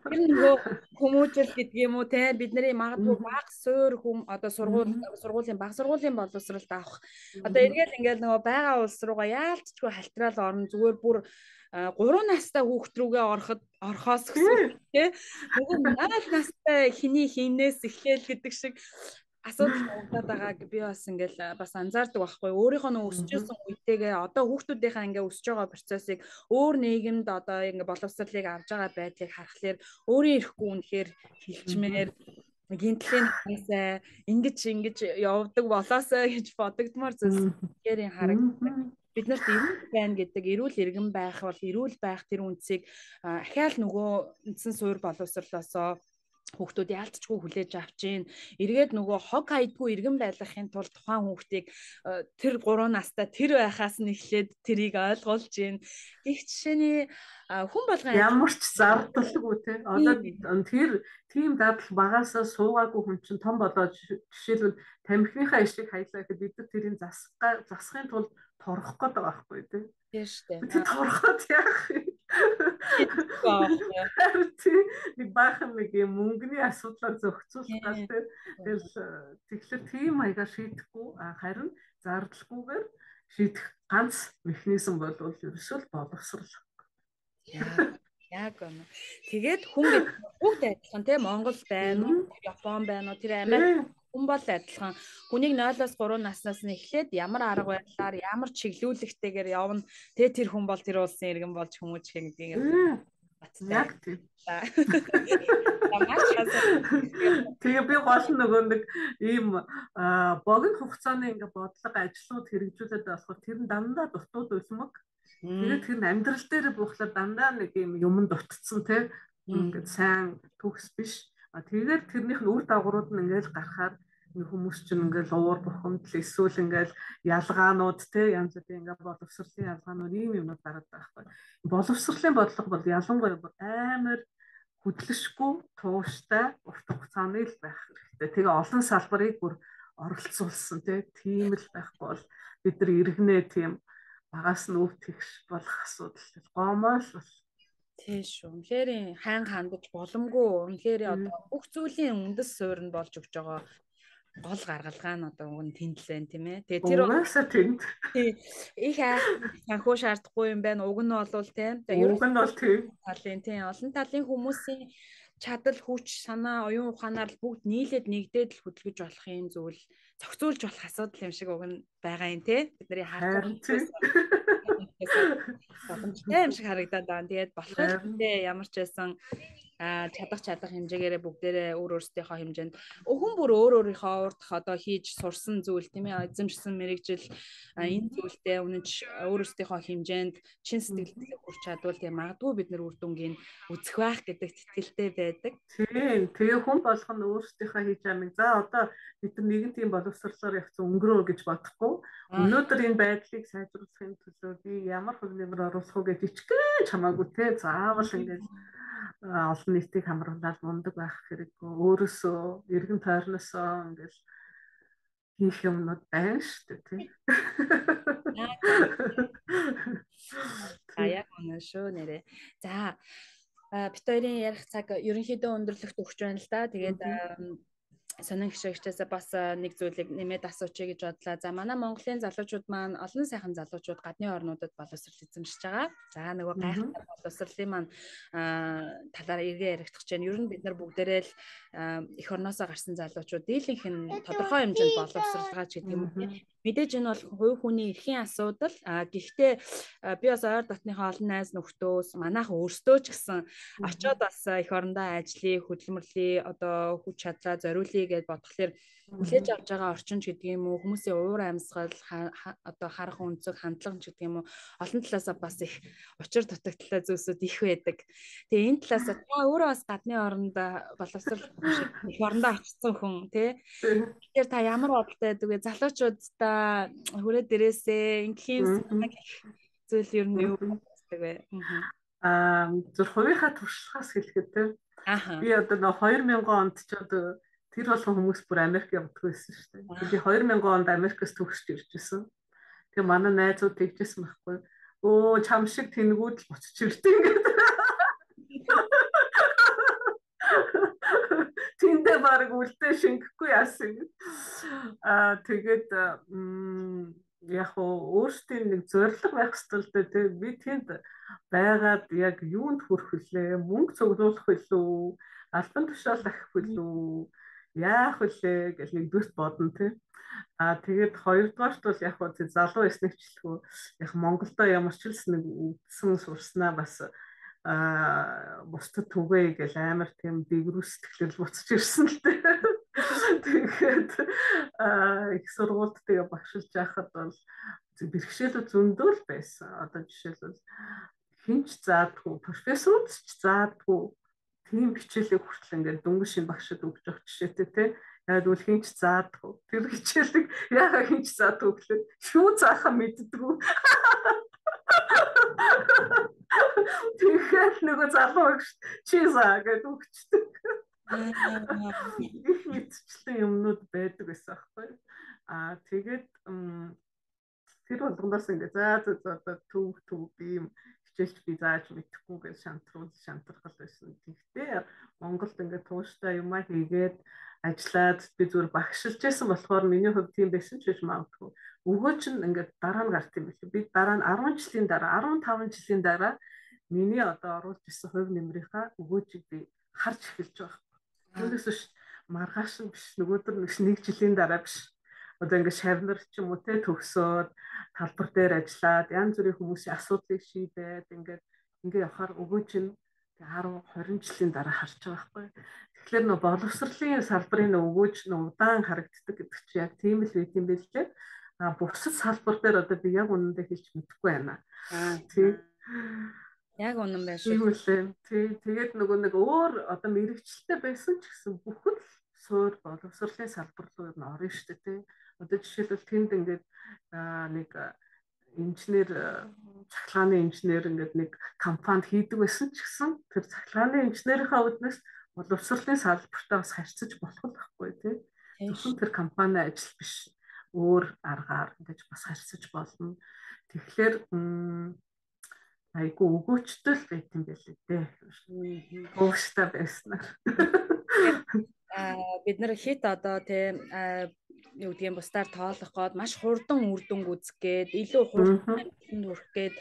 Тэр нөгөө хүмүүжил гэдэг юм уу те бидний магадгүй баг суур хүм одоо сургуулийн баг сургуулийн боловсралд авах одоо эргээл ингээл нөгөө байгаа улс руугаа яалтчгүй халтраал орно зүгээр бүр 3 настай хүүхд рүүгээ орхоос гэсэн тий нөгөө 0 настай хиний хинээс эхлээл гэдэг шиг асуудал явагдаад байгааг би бас ингээл бас анзаардаг байхгүй өөрийнхөө нөө өсөж ирсэн үетэйгээ одоо хүүхдүүдийнхээ ингээ өсөж байгаа процессыг өөр нийгэмд одоо ингээ боловсролыг авж байгаа байдлыг харахаар өөрийн ирэхгүй үнэхээр хилчмээр гинтлийн хасаа ингэж явдаг болоосоо гэж бодогдмоор зүйлс гэрийн харагддаг. Бид нарт эрүүл байна гэдэг эрүүл иргэн байх бол эрүүл байх тэр үнцийг ахаал нөгөө үндсэн суурь боловсрлоосоо хүүхдүүд яалтчгүй хүлээж авч гин эргээд нөгөө хог хайдгүй иргэн байлгахын тулд тухайн хүүхдийг тэр 3 настай тэр байхаас нь эхлээд тэрийг ойлгуулж гин их жишээний хүн болгон ямар ч зардалгүй те одоо тэр тийм дадал багасаа суугаагүй хүн чинь том болоод жишээлбэл тамхиныхаа ишийг хаялаа гэхэд бид нар тэрийг засахын тулд торох гэдэг байхгүй те тийм шүү дээ. Бид тороход яах вэ? Нэг баахан нэг юм мөнгөний асуудлаар зохицуулах гал тэгэхээр тийм маягаар шийдэхгүй харин зардалгүйгээр шийдэх ганц механизм бол ерөөсөө боловсрал. Яг үнэ. Тэгээд хүн бүгд адилхан тийм Монгол байна уу, Япон байна уу, тэр Америк хүн бол адилхан. Хүнийг 0-оос 3 наснаас нь эхлээд ямар арга барилаар, ямар чиглүүлэгтэйгээр явна. Тэгээд тэр хүн бол тэр улсын иргэн болж хүмүүжих гэдгийг яг тийм. Тэгээ би гол нөгөө нэг ийм богино хугацааны ингээ бодлого ажлууд хэрэгжүүлээд болохоор тэр нь дандаа дутууд үлмэг. Тэгээд тэр нь амьдрал дээр буухлаар дандаа нэг юм дутцсан тийм ингээд сайн төгс биш. Тэгээд тэрнийх нь үр дагаврууд нь ингээл гарахаар хүмүүс чинь ингээл уур бухимдал эсвэл ингээл ялгаанууд те янз бүрийн ингээ боловсролын ялгаанууд ийм юмнууд гараад байгаа байхгүй. Боловсролын бодлого бол ялангуяа амар хөдлөшгүй тууштай урт хугацааны л байх хэрэгтэй. Тэгээ олон салбарыг бүр оролцуулсан тийм л байхгүй бол бид нар иргэнэ тийм багаас нь өв тэгш болох асуудал гомоо л бол тийм шүү. Үнэхээр хайн хандаж боломгүй. Үнэхээр одоо бүх зүйлийн үндэс суурь нь болж өгч байгаа гол гаргалгаа нь одоо уг нь тэнд л байна тийм ээ. Тэгээ тэр угаасаа тэнд. Их санхүү шаардахгүй юм байна. Уг нь бол тийм. Уг нь бол тийм. Талын тийм олон талын хүмүүсийн чадал, хүч, санаа, оюун ухаанаар л бүгд нийлээд нэгдээд л хөдөлгөж болох юм зүйл зохицуулж болох асуудал юм шиг уг нь байгаа юм тий. Бидний харах боломжтой юм шиг харагдаад байна. Тэгээд болохоор ямар ч байсан чадах хэмжээгээрээ бүгдээрээ өөрсдийнхөө хэмжээнд хүн бүр өөрийнхөө урдх одоо хийж сурсан зүйл тийм ээ эзэмшсэн мэрэгжил энэ зүйлдээ үнэнч өөрсдийнхөө хэмжээнд чин сэтгэлдээ хүрч чадвал тийм магадгүй бид нар үр дүнгийн үзэх байх гэдэг итгэлтэй байдаг. Тийм. Тэгээ хүн болгох нь өөрсдийнхөө хийж амиг. За одоо бид нар нэгэн тийм боловсрлоор явцсан өнгөрөө гэж бодохгүй. Өнөөдөр энэ байдлыг сайжруулахын төлөө би ямар хөв нэмэр оруулах уу гэж ичгэн чамаагүй те заавал ингээд олон нийтийг хамруулаад мундаг байх хэрэггүй. Өөрөөсөө эргэн тойрносоо ингээд хийх юмнууд байна шүү дээ тийм. Яг үнэ шүү нэрээ. За Бид хоёрын ярих цаг ерөнхийдөө өндөрлөгт өгч байна л да. Тэгээд сонин гişгчээс бас нэг зүйлийг нэмээд асуучи гэж бодлаа. За манай Монголын залуучууд маань олон сайхан залуучууд гадны орнуудад боловсрол эзэмшиж байгаа. За нөгөө гайхалтай боловсролын маань талаар эргээ яригдах гэж байна. Ер нь бид нар бүгдээрээ л эх орноосоо гарсан залуучууд дийлэнх нь тодорхой хэмжээнд боловсралгаа ч гэдэг юм уу. Мэдээж энэ бол хувь хүний эрхийн асуудал. Гэхдээ би бас ойр дотныхоо олон найз нөхдөөс манайх өөрсдөө ч гэсэн очиод бас эх орондоо ажлыг, хөдөлмөрлөе, одоо хүч чадлаа зориулъя гэж бодхолоор хүлээж авч байгаа орчин ч гэдэг юм уу, хүмүүсийн уур амьсгал, одоо харах өнцөг, хандлага ч гэдэг юм уу, олон талаасаа бас их учир дутагдaltaй зүйлсүүд их байдаг. Тэгээ энэ талаасаа та өөрөө бас гадны оронд боловсрол эх орондоо очсон хүн тий. Тэгэхээр та ямар бодолтой байдаг вэ? Залуучуудаа хүрээ дээрээсээ ингийн зүйл ер нь юу болдог вэ? Зөв хувийнхаа туршлагаас хэлэхэд те би одоо 2000 онд ч одоо тэр болгон хүмүүс бүр Америк явдаг байсан шүү дээ. Би 2000 онд Америкээс төгсч ирж байсан. Тэгээ манай найзууд тэгжсэн байхгүй. Өө чам шиг тэнгүүд л буцаж ирдэг ингээд. Тэндээ баг үлдээ шингэхгүй яасан. Тэгээд яг өөртөө нэг зориг байх хэрэгтэй те би тэнд байгаад яг юунд хүрэх вүлээ, мөнгө цуглуулах вүлээ, албан тушаал ахих вүлээ, яах вүлээ гэж нэгдүгürt бодно те. Тэгээд хоёрдугаарт бол яг хөө залуу эснэгчлэхүү яг Монголдо ямар ч нэг үдсэн сурснаа бас бусдад түгээе гэж амар тийм дээгрүү сэтгэлээр буцаж ирсэн л дээ. Тэгээд их сургуульд тэгээ багшилж байхад бол бэрхшээлүүд зөндөл байсан. Одоо жишээлбэл хинч заадгүй, профессорууд ч заадгүй тийм хичээлийг хүртэл ингээд дөнгөж шин багшид өгч явах жишээтэй те. Яг үл хинч заадгүй. Тэр хичээлийг яагаад хинч заадгүй гэхлээр шүү заахаа мэддэггүй. Тэгэхээр нөгөө залуу багш чи заа гэж өгчдөг. Их мэдчлэн юмнууд байдаг байсан аахгүй. Тэгээд тэр болгоноос ингээ за төв би юм хичээлч би зааж мэдэхгүй гэж шантрахал байсан. Тэгтээ Монголд ингээ тууштай юмаа хийгээд ажиллаад би зүгээр багшилж байсан болохоор миний хувьд тийм байсан ч гэж магадгүй. Өгөө чинь ингээ дараа нь гарт юм билээ. Би дараа нь 10 жилийн дараа 15 жилийн дараа миний одоо оруулж ирсэн хувь нэмрийнхаа өгөөжийг би харж эхэлж байгаа. Түүнээс биш маргааш нь биш нөгөөдөр нэг жилийн дараа биш. Одоо ингээд шавнар ч юм уу те төгсөөд талбар дээр ажиллаад янз бүрийн хүмүүсийн асуудлыг шийдээд ингээд явахаар өгөөж нь 10 20 жилийн дараа харж байгаа байхгүй. Тэгэхээр нөө боловсролын салбарын өгөөж нь удаан харагддаг гэдэг чинь яг тийм л байт юм билээ. Бусад салбар дээр одоо би яг үнэндээ хэлж мэдэхгүй байна. Тийм. Яг үнэн байна шүү. Тэгээд нөгөө нэг өөр одоо мэрэгчлээ байсан ч гэсэн бүхэл суур боловсролын салбар руу нь орно шүү дээ тий. Одоо жишээлбэл тэнд ингээд нэг инженер цахилгааны инженер ингээд нэг компанид хийдэг байсан ч гэсэн тэр цахилгааны инженерийнхаа үднэс боловсролын салбартаа бас харьцаж болох л байхгүй тий. Зөвхөн тэр компани ажил биш өөр аргаар ингэж бас харьцаж болно. Тэгэхээр айгу өгөөчтэй л байт юм байлээ дээ. Ууштай байснаар. Бид нар хит одоо тийм юу гэдгийг бусдаар тоолох гээд маш хурдан үр дүнг үзэх гээд илүү хурдан хүрэх гээд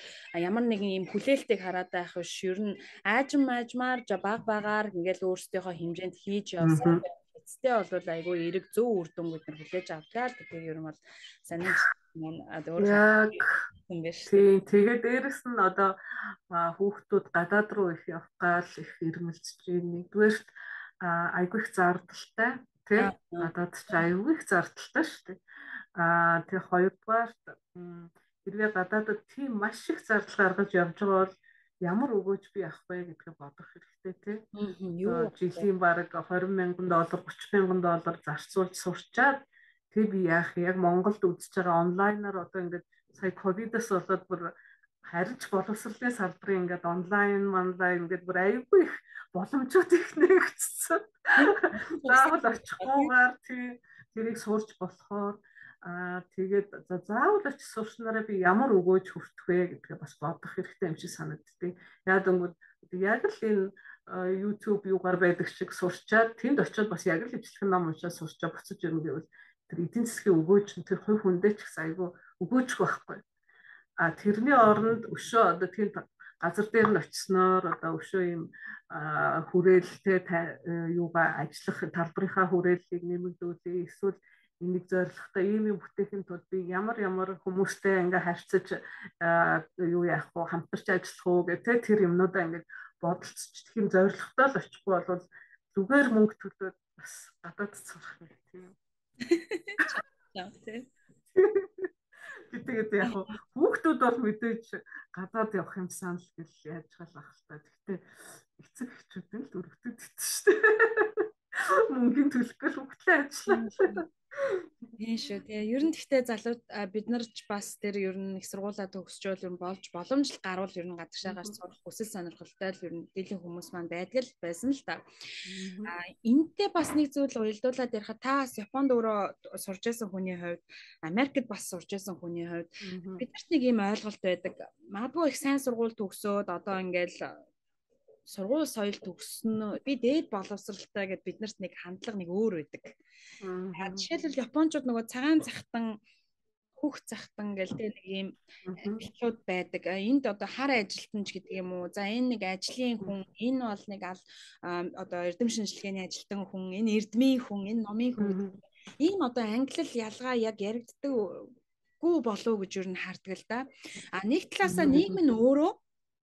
ямар нэгэн юм хүлээлтийг хараад байх биш. Ер нь аажмаар багаар ингээл өөрсдийнхөө хэмжээнд хийж явсан. Эцэстээ бол айгүй эрэг зөв үр дүн бид нар хүлээж авдаг гэдэг ер нь бол санаа яг юм биш. Тэгээд дээрэс нь одоо хүүхдүүд гадаад руу их явах гал их ирмэлцэж байна. Нэгдүгээр айгүй их зардалтай тий гадаад ч айгүй их зардалтай шүү дээ. Тэгээ хоёрдугаар хэрвээ гадаадд тийм маш их зардал гаргаж явж байгаа бол ямар өгөөж би авах вэ гэдгийг бодох хэрэгтэй тий. Жилийн бараг $20,000 $30,000 зарцуулж сурчаад тэг би яах яг Монголд үзэж байгаа онлайнаар одоо ингээд сая ковидос болоод бүр харьж боловсролын салбарын ингээд онлайн ингээд бүр аюулгүй их боломжууд их нэгцсэн. Заавал очихгүйгээр тэрийг сурч болохоор тэгээд заавал очиж сурснараа би ямар өгөөж хүртэх вэ гэдгээ бас бодох хэрэгтэй юм шиг санагддаг. Яг Яг л энэ YouTube юугаар байдаг шиг сурчаад тэнд очиод бас яг л ижилхэн ном уншаад сурчаад буцаж ирнэ гэвэл тэр эдийн засгийн өгөөж тэр хувь хүндээ ч гэсэн айгүй өгөөжгүй байхгүй. А тэрний оронд өшөө одоо тийм газар дээр нь очисноор одоо өшөө юм хүрээлэлтэй юугаа ажиллах талбарынхаа хүрээллийг нэмэгдүүлээ. Эсвэл энийг зорилготой ийм юм бүтээхийн тулд би ямар хүмүүстэй ингээ харьцаж юу яах вэ, хамтарч ажиллах уу гэх тэр юмнуудаа ингээ бодолцож тийм зорилготой л очихгүй бол зүгээр мөнгө төлөөд бас гадаад сурах нэг тийм. Тэгээд яг хүүхдүүд бол мэдээж гадаад явах юмсан л гэж яаж галах л та. Гэхдээ эцэг эхчүүд нь л өрөвдөд итсэн шүү дээ. Мөнгөний төлөхөөр хүүхдлээ ажиллаа. Тийм шүү. Тэгээ ер нь гэхдээ залууд бид нар ч бас тэр ер нь их сургуулаа төгсчөөл ер нь болж боломж л гарвал ер нь гадагшаагаас сурах хүсэл сонирхолтой л ер нь дийлэн хүмүүс маань байдаг л байсан л та. Энэтэй бас нэг зүйл уялдуулаад ярих та бас Японд өөрөө сурж байсан хүний хувьд, Америкт бас сурж байсан хүний хувьд бидэрт нэг юм ойлголт байдаг. Магадгүй их сайн сургууль төгсөөд одоо ингээл сургууль соёл төгснө би дээд боловсралтай гэд биднэрт нэг хандлага нэг өөр байдаг. Жишээлбэл Япончууд нөгөө цагаан захтан хөх захтан гэл тэ нэг юм ажилтнууд байдаг. Энд одоо хар ажилтнч гэдэг юм уу. За энэ нэг ажлын хүн, энэ бол нэг одоо эрдэм шинжилгээний ажилтан хүн, энэ эрдмийн хүн, энэ номын хүн. Ийм одоо англил ялгаа яг яригддаггүй болов гэж юу н харддаг л да. Нэг талаасаа нийгэм нь өөрөө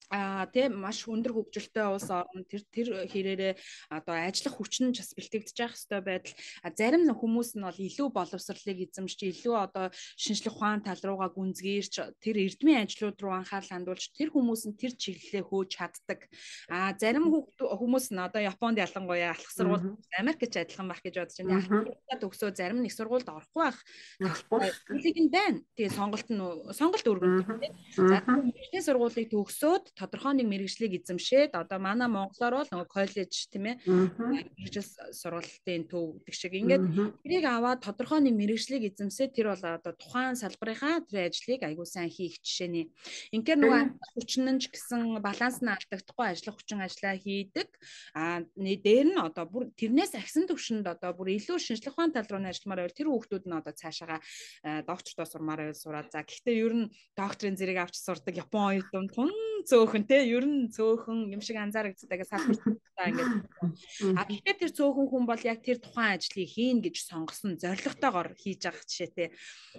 тийм маш өндөр хөгжилтэй улс орн тэр хэрээрээ одоо ажиллах хүчин ч бас бэлтгэгдэж явах хэрэгтэй байдал зарим хүмүүс нь бол илүү боловсролыг эзэмшиж илүү одоо шинжлэх ухаан тал руугаа гүнзгийрч тэр эрдмийн ажлууд руу анхаарал хандуулж тэр хүмүүс нь тэр чиглэлээ хөөж чаддаг. Зарим хүмүүс нь одоо Японд ялангуяа алах сургууль Америкч адилхан байх гэж бодож байна. Төгсөө зарим нэг сургуульд орохгүй байх. Хэлийг нь байна. Тэгээ сонголт өргөнтэй. За тэр сургуулийг төгсөөд тодорхой нэг мэргэжлийг эзэмшээд одоо манай монголоор бол нөгөө коллеж тийм ээ мэргэжил сургалтын төв гэдэг шиг ингээд тэрийг аваад тодорхой нэг мэргэжлийг эзэмсээд тэр бол одоо тухайн салбарынхаа тэр ажлыг аягүй сайн хийх жишээний. Инхээр нөгөө ажиллах хүчин нь ч гэсэн баланс нь алдагдахгүй ажиллах хүчин ажиллаа хийдэг. Дээр нь одоо бүр тэрнээс агсан төвшөнд одоо бүр илүү шинжлэх ухааны тал руу ажилламаар байвал тэр хүүхдүүд нь одоо цаашаага доктортой сурмаар байвал сураад. За гэхдээ ер нь докторийн зэрэг авч сурдаг Япон оюутан тун цөөхөн те ер нь цөөхөн юм шиг анзаарагддаг салбартаа ингээд. Гэхдээ тэр цөөхөн хүн бол яг тэр тухайн ажлыг хийн гэж сонгосон зорилготойгоор хийж байгаа жишээтэй.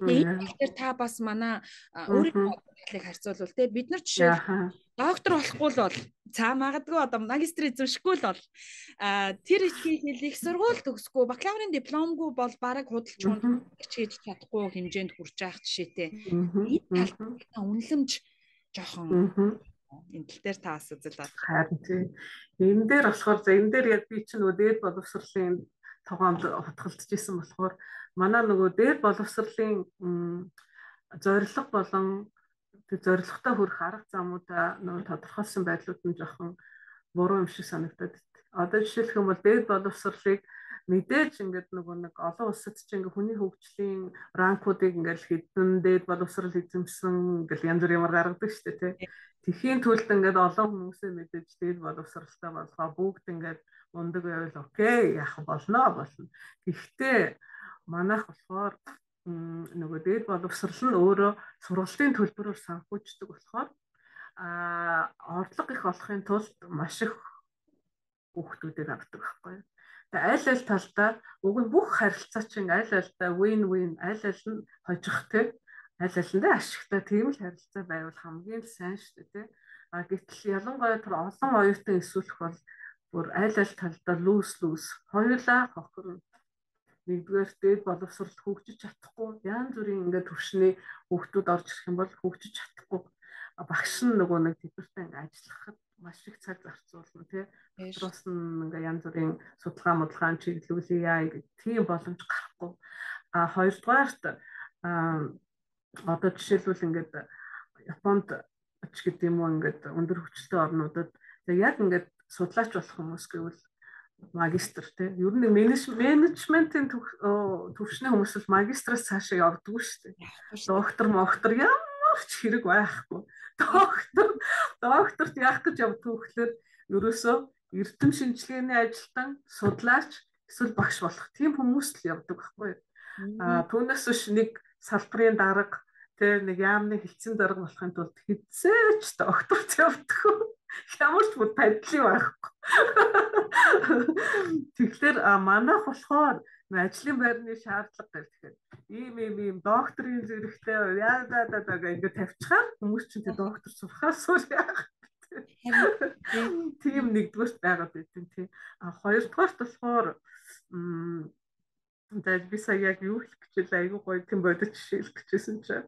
Тэгэхээр та бас манай өөрийнхөө ажлыг харьцуулвал те бид нар жишээ доктор болохгүй л бол цаа магадгүй одоо магистр эзэмшихгүй л бол тэр их сургууль төгсөхгүй бакалаврын дипломгүй бол бараг худалч хийж чадахгүй хэмжээнд хүрч байгаа жишээтэй. Энэ талд үнэлэмж жоохон энэ тал дээр та бас үзэл бод. Харин тийм. Энэ дээр болохоор энэ дээр яг би чинь нөгөө дээд боловсролын тогоонд хотголдож исэн болохоор манай нөгөө дээд боловсролын зорилго болон тэр зорилготой хүрэх арга замуудаа нөгөө тодорхойлсон байдлууд нь жоохон буруу юм шиг санагдаад байна. Одоо жишээлх юм бол дээд боловсролыг мэдээж ингээд нөгөө нэг олон улсад ч ингээд хүний хөгжлийн ранкуудыг ингээд хэдэн дээд боловсрол эзэмсэн ингээд янз бүр ямар гаргадаг шүү дээ тий. Тэхийн төлд ингээд олон хүмүүсээ мэдээж дээд боловсролтой болгоо бүгд ингээд ундаг байвал окей яах болно. Гэхдээ манайх болохоор нөгөө дээд боловсрол нь өөрөө сургалтын төлбөрөөр санхүүждэг болохоор орлого их олохын тулд маш их хүүхдүүдийг авдаг байхгүй юу. Тэгээ аль талдаа уг нь бүх харилцаа чинь аль альдаа win-win аль нь хожихтэй аль альндаа ашигтай тийм л харилцаа байвал хамгийн сайн шүү дээ тий. Гэтэл ялангуяа тэр олон оюутан эсвэлэх бол бүр аль талдаа lose хоёулаа хохирно. Нэгдүгээр дээд боловсролд хөгжиж чадахгүй янз бүрийн ингээд төвшний хүүхдүүд орж ирэх юм бол хөгжиж чадахгүй багш нь нөгөө нэг тэдэртэй ингээд ажиллахад маш их цаг зарцуулна тий. Доороос нь ингээ янз бүрийн судалгаан чиглүүлээ гэх тийм боломж гарахгүй. Хоёрдугаарт одоо жишээлбэл ингээд Японд ч гэдэг юм уу ингээд өндөр хүчтэй орнуудад яг ингээд судлаач болох хүмүүс гэвэл магистр тий. Ер нь менежментийн төвшний хүмүүс л магистраас цаашаа явдаггүй шүү дээ. Доктор ямар ч хэрэг байхгүй. Докторт яах гэж явдаг вөхлөөр ерөөсөө эрдэм шинжилгээний ажилтан, судлаач эсвэл багш болох тийм хүмүүс л явдаг байхгүй. Түүнээс биш нэг салбарын дарга нэг яамны хилцэн дарга болохын тулд хэзээч докторт явдаг. Ямар ч бүр падлын байхгүй. Тэгэхээр манайх болохоор ажлын байрны шаардлага гэх тэгэхээр ийм докторийн зэрэгтэй яа ингээд тавьчихаар хүмүүс чинь тэ доктор сурахаас үл яах. Тийм нэгдүгээрт байгаад байдیں۔ Тийм. Хоёрдугаарт болохоор би сая яг юу хэлэх гэж айгүй гоё тийм бодож жишээлх гэжсэн чинь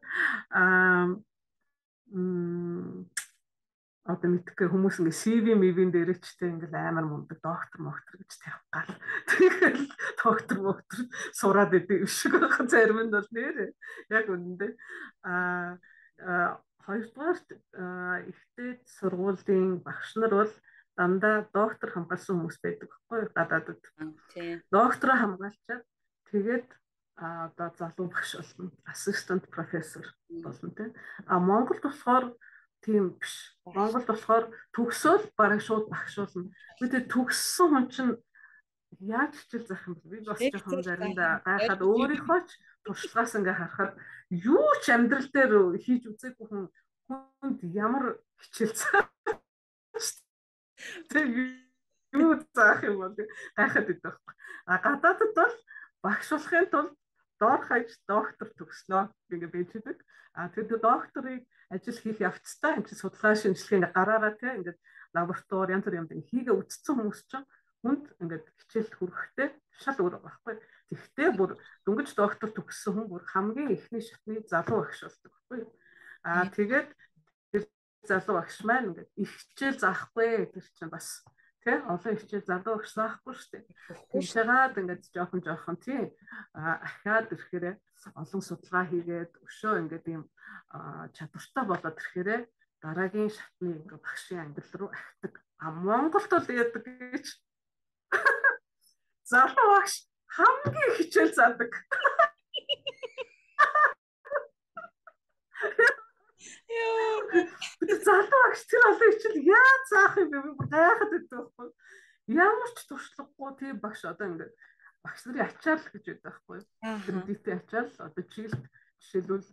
одоо мэдхгүй хүмүүс ингээ CV мивэн дээрчтэй ингээл амар мундаг доктор гэж тавих гал. Тэгэл доктор сураад идэв шиг байх зарим нь бол нэрээ. Яг үнэндээ хоёрдугаарт ихтэй сургуулийн багш нар бол дандаа доктор хамгаалсан хүмүүс байдаг байхгүй гадаадд. Доктор хамгаалчаад тэгээд одоо залуу багш болно. Ассистент профессор болно тийм. Монголд болохоор тийм биш. Монголд болохоор төгсөөл бараг шууд багшуулна. Бид төгссөн хүн чинь яаж хичээл заах юм бэ? Би бас жоохон заримдаа гайхаад өөрийнхөө ч туршлагаас ингээ харахад юу ч амьдрал дээр хийж үзээгүй хүнд ямар хичээл заах юу заах юм бол гайхаад байдаг. Гадаадд бол багшуулахын тулд доор хаяж доктор төгснөө ингээ бийждэг. Тэгээд докторыг ажил хийх явцдаа энэ судалгаа шинжилгээ гараараа тийм ингээд лаборатори янз бүр юм хийгээ үтцсэн хүмүүс чинь хүнд ингээд хичээлд хүрэхтэй шал өөр байхгүй. Тэгвэл бүр дөнгөж доктор төгссөн хүн бүр хамгийн эхний шатны залуу багш болдог байхгүй. Тэгээд тэр залуу багш маань ингээд их хичээл заахгүй тэр чинь бас тий олон хичээл залуу багш заахгүй шүү дээ. Тийшээгаад ингээд жоохон тий ахаад ирэхээр олон судалгаа хийгээд өшөө ингээд ийм чадвартай болоод ирэхээр дараагийн шатны ингээд багшийн ангил руу ахдаг. Монголд бол яадаг гэж залуу багш хамгийн хичээл заадаг. Залуу багш тэр олон хичээл яаж заах юм бэ? Би гайхаад байдаг байхгүй. Ямар ч туршлагагүй тийм багш одоо ингээд багш нарын ачаал гэж байдаг байхгүй. Кредитийн ачаал одоо жишээлбэл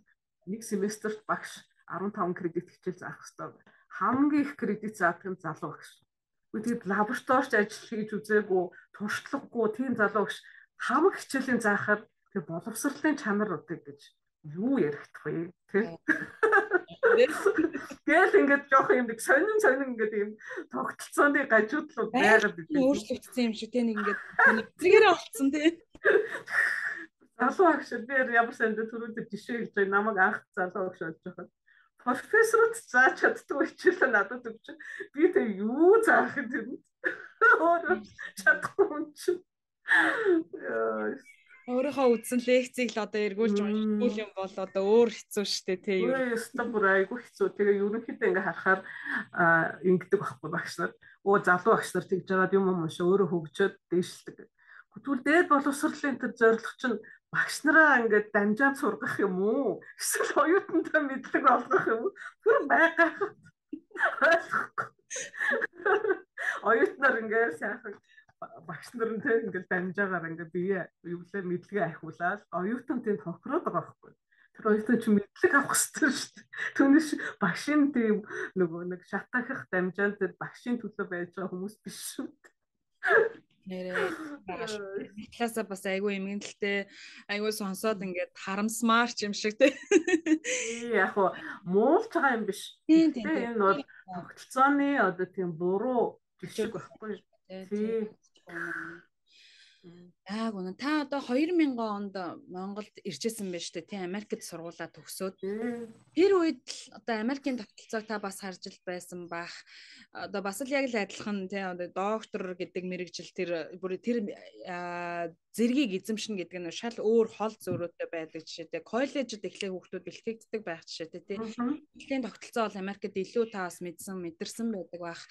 нэг семестрт багш 15 кредит хичээл заах хэрэгтэй. Хамгийн их кредит заадаг нь залуу багш. Тэгээд лабораторич ажил хийж үзээгүй, туршлагагүй тийм залуу багш хамаг хичээлийн заахаар тэг боловсролын чанар үүдэг гэж юу яригдах вэ? Тэг. Тэгэл ингээд жоох юм нэг сонин ингээд юм тогтолцооны гажуудлууд байгаад идэв. Өөрчлөгдсөн юм шиг тийм ингээд зэрэгээрээ олцсон тийм. Залуу багш би ямар санд түрүүнд жишээ хэлж байгаа намайг анх залуу багш болж байхад профессорд зааж чаддгүй хичээлээ надад өгч би тэг юу заах юм тэр өөрөө чадахгүй юм чинь. Өөрийнхөө үзсэн лекцийг л одоо эргүүлж уншгүй юм бол одоо өөр хэцүү шттэ тий юу. Өөрөөсөө бүр айгүй хэцүү. Тэгээ ерөнхийдөө ингээ харахаар ингэдэг байхгүй багш нар. Залуу багш нар тэгж жагаад юм уншаа өөрөө хөгжөөд дээшилдэг. Тэгвэл дээд боловсролын тэр зорилго чинь багш нараа ингээд дамжаад сургах юм уу? Эсвэл оюутнуудаа мэдлэг олгох юм уу? Тэр байгаа. Оюутнаар ингээд сайхан багш нар нь тэг ингээд дамжаагаар ингээд бие юулээ мэдлэгээ ахиулаад оюутан тийм тохироод байгаа байхгүй. Тэр оюутан ч мэдлэг авах хэрэгтэй шүү дээ. Түүнээс багшийн тийм нэг шатахах дамжаан тэр багшийн төлөө байж байгаа хүмүүс биш шүү дээ. Нэрээ классаа бас айгүй эмгэнэлтэй айгүй сонсоод ингээд харамсмаар ч юм шиг тий. Яг уу муулж байгаа юм биш. Тэгээ энэ бол тогтолцооны одоо тийм буруу жишг байхгүй. Тий. Яг үнэ та одоо 2000 онд Монголд иржсэн байж тээ тийм Америкт сургуулаа төгсөөд тэр үед л одоо Америкийн тогтолцоог та бас харж л байсан бах. Одоо бас л яг л адилхан тийм одоо доктор гэдэг мэрэгжил тэр зэргийг эзэмшнэ гэдэг нь шал өөр хол зөрүүтэй байдаг жишээтэй. Коллежид эхлэх хүүхдүүд бэлтгэгддэг байх жишээтэй тийм. Эхлэлийн тогтолцоо бол Америкт илүү та бас мэдэрсэн байдаг бах.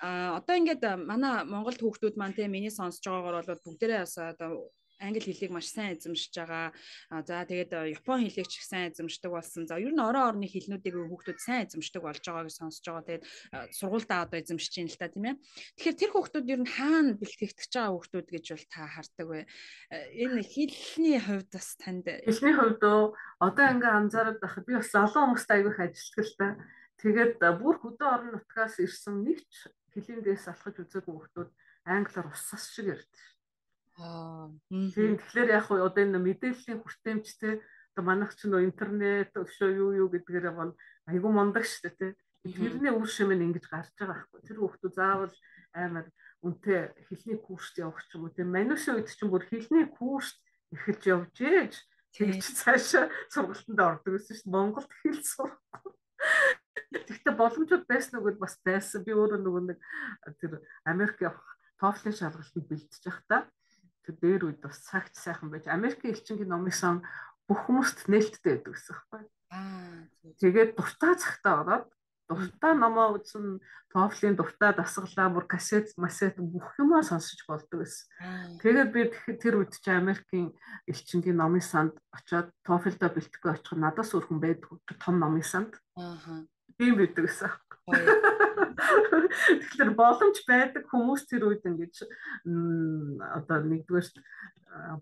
Одоо ингээд манай Монголд хүүхдүүд маань тийм миний сонсож байгаагаар бол бүгдээрээ бас одоо англи хэлийг маш сайн эзэмшиж байгаа. За тэгээд япон хэлийг ч их сайн эзэмшдэг болсон. За ер нь орон орны хэлнүүдийг хүүхдүүд сайн эзэмшдэг болж байгааг сонсож байгаа. Тэгээд сургуультай одоо эзэмшиж байна л та тийм ээ. Тэгэхээр тэр хүүхдүүд ер нь хаана бэлтгэгдэж байгаа хүүхдүүд гэж бол та хардаг вэ? Энэ хэлний хувьд бас танд хэлний хувьд одоо ингээ анзаараад байхад би бас олон хүмүүстэй аягүй их ажилладаг л та. Тэгээд бүр хөдөө орон нутгаас ирсэн нэг ч хэлийн дээс алхаж үзээгүй хүүхдүүд англиар уссас шиг ярьдаг. Тийм тэгэхээр яг хуу одоо энэ мэдээллийн хүртээмжтэй одоо манайх ч нөө интернет өшөө юу гэдгээр бол айгүй мундаг шүү дээ тий. Тэрний үр шимэн ингэж гарч байгаа байхгүй. Тэр хүүхдүүд заавал амар үнэтэй хэлний курст явах ч юм уу тийм манайшийн үед чинь бүр хэлний курст эхэлж явж ээж тэгж цаашаа сургалтанд ордог гэсэн шүү дээ. Монголд хэл сурахгүй. Тэгтээ боломжууд байсан уу гэвэл бас байсан. Би өөрөө нөгөө нэг тэр Америк явах TOEFL-ийн шалгалтанд бэлдэж байхдаа тэр дээр үед бас цагт сайхан байж Америкийн элчингийн номын сан бүх хүмүүст нээлттэй байдаг гэсэн хэрэг байна. Тэгээд дуртай цагтаа ороод дуртай номоо үзэн TOEFL-ийн дуртай дасгалаа бүр кассет бүх юмаа сонсож болдог гэсэн. Тэгээд би тэр үед чи Америкийн элчингийн номын санд очиод TOEFL-доо бэлтгэхгүй очих надаас өрхөн байдаг том номын санд. Тийм байдаг гэсэн. Тэгэхээр боломж байдаг хүмүүс тэр үед ингэж одоо нэгдүгээр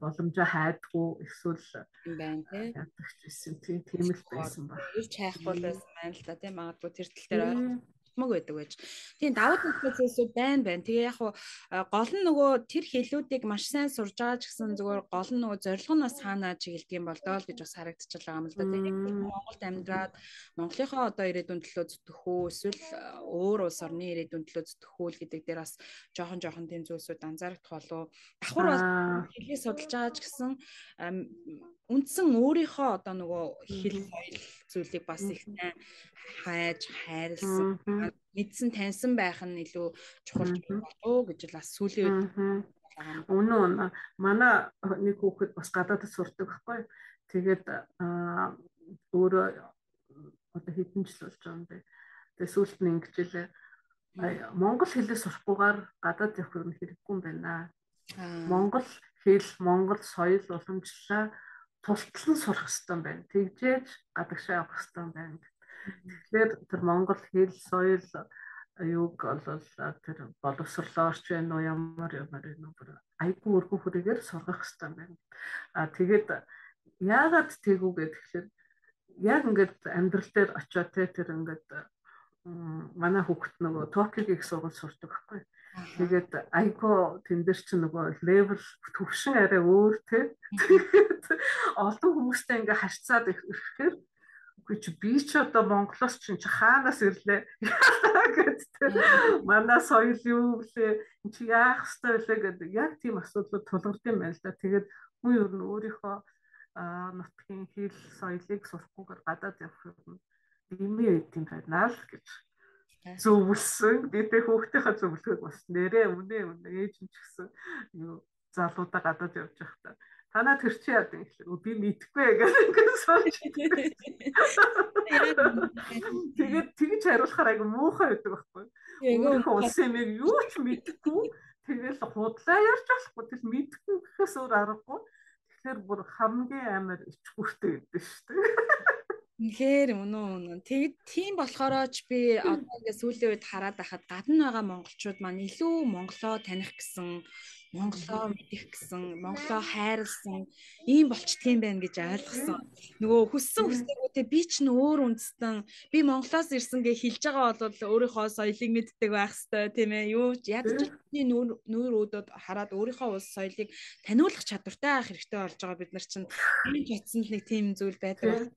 боломжоо хайдгүй эсвэл ядагчсэн тийм л байсан ба. Ирж хайхгүй байсан байна л да тийм магадгүй тэр тал дээр мог байдаг байж. Тийм давуу талуудсууд байна. Тэгээ яг гол нь нөгөө тэр хэлүүдийг маш сайн сурж байгаа ч гэсэн зүгээр гол нь нөгөө зорилго нь бас хаанаа чиглэдэг юм болдоо л гэж бас харагдчихлаа юм л да. Тэгээ Монголд амьдраад Монголынхоо одоо ирээдүйн төлөө зүтгэх үү эсвэл өөр улс орны ирээдүйн төлөө зүтгэх үү гэдэг дээр бас жоохон тийм зүйлсүүд анзаарах болов. Давхар бол хэлийг судалж байгаа ч гэсэн үндсэн өөрийнхөө одоо нөгөө хэл соёл зүйлийг бас их хайж хайрлсан мэдсэн таньсан байх нь илүү чухал болов гэж бас сүүлийн үед Үнэн манай нэг хүүхэд бас гадаадд сурдаг байхгүй. Тэгээд өөрөө одоо хэдэн жил болж байгаа юм бэ. Тэгээд сүүлд нь ингэж хэлээ. Монгол хэлээ сурахгүйгээр гадаад явах юм хэрэггүй юм байна. Монгол хэл, монгол соёл уламжлалаа тултлан сурах хэрэгтэй юм байна. Тэгжээж гадагшаа явах хэрэгтэй юм байна. Тэгэхээр тэр монгол хэл, соёл юуг бол тэр боловсрлоорч байна уу ямар нөмөр айгүй өргөн хүрээгээр сургах хэрэгтэй юм байна. Тэгээд яагаад тэгв гэхээр яг ингээд амьдрал дээр очиод тэр ингээд манай хүүхэд нөгөө Токиогийн их сургууль сурдаг байхгүй. Тэгээд айгүй тэн дээр чи нөгөө левел төвшин арай өөр те. Тэгээд олон хүмүүстэй ингээ харьцаад ирэхээр үгүй чи би ч одоо Монголоос чи хаанаас ирлээ гэдэг манай соёл юу вэ чи яах ёстой вэ гэдэг яг тийм асуудлууд тулгардаг юм байна л да. Тэгээд хүн ер нь өөрийнхөө нутгийн хэл соёлыг сурахгүйгээр гадаад явах юм дэмий байт юм байна л гэж зөвлөсөн. Дээдээ хүүхдийнхээ зөвлөгөөг бас нэрээ үнэ ээж нь ч гэсэн юу залуудаа гадаад явж байхдаа танаа тэр чи яа гэвэл би мэдхгүй гэж сууж. Тэгээд тэгж хариулахаар айгу муухай байдаг байхгүй. Өөрийнхөө улсын юмыг юу ч мэдхгүй тэгэл худлаа ярьж болохгүй тэр мэдхгүй гэхээс өөр аргагүй. Тэгэхээр бүр хамгийн амар ичгүүртэй гэдэг шүү дээ. Тэгэхээр үнэн. Тэгээд тийм болохоор ч би одоо ингээд сүүлийн үед хараад байхад гадна байгаа монголчууд маань илүү монголоо таних гэсэн, монголоо мэдэх гэсэн, монголоо хайрлсан ийм болчтгийм байна гэж ойлгосон. Нөгөө хүссэн би ч нөөр үндэстэн би монголоос ирсэн гэж хэлж байгаа бол өөрийнхөө соёлыг мэддэг байх хэвээр тийм ээ. Юу ядаж нүүр өөдөд хараад өөрийнхөө улс соёлыг таниулах чадвартай байх хэрэгтэй болж байгаа бид нар чинь энэ чадсан нэг тийм зүйл байдаг.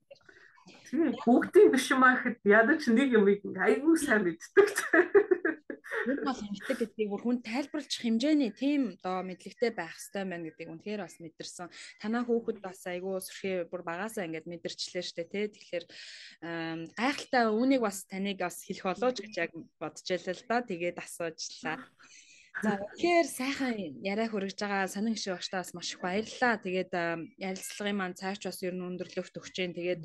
Тийм хүүхдийн биш юм аахад ядаж нэг юм айгүй сайн мэддэг. Юу бол мэддэг гэдгийг бүр хүн тайлбарлах хэмжээний тийм доо мэдлэгтэй байх хэрэгтэй байна гэдгийг үнэхээр бас мэдэрсэн. Танаа хүүхэд бас айгүй сүрхээ бүр багаасаа ингээд мэдэрчлээ штэ тий. Тэгэхээр гайхалтай үүнийг бас таныг бас хэлэх болооч гэж яг бодож байлаа л да. Тэгээд асуужлаа. За тэгэхээр сайхан яриа хүргэж байгаа сонин гişиг багштай бас маш их баярлалаа. Тэгээд ярилцлагын маань цааш бас ер нь өндөрлөгт өгч जैन. Тэгээд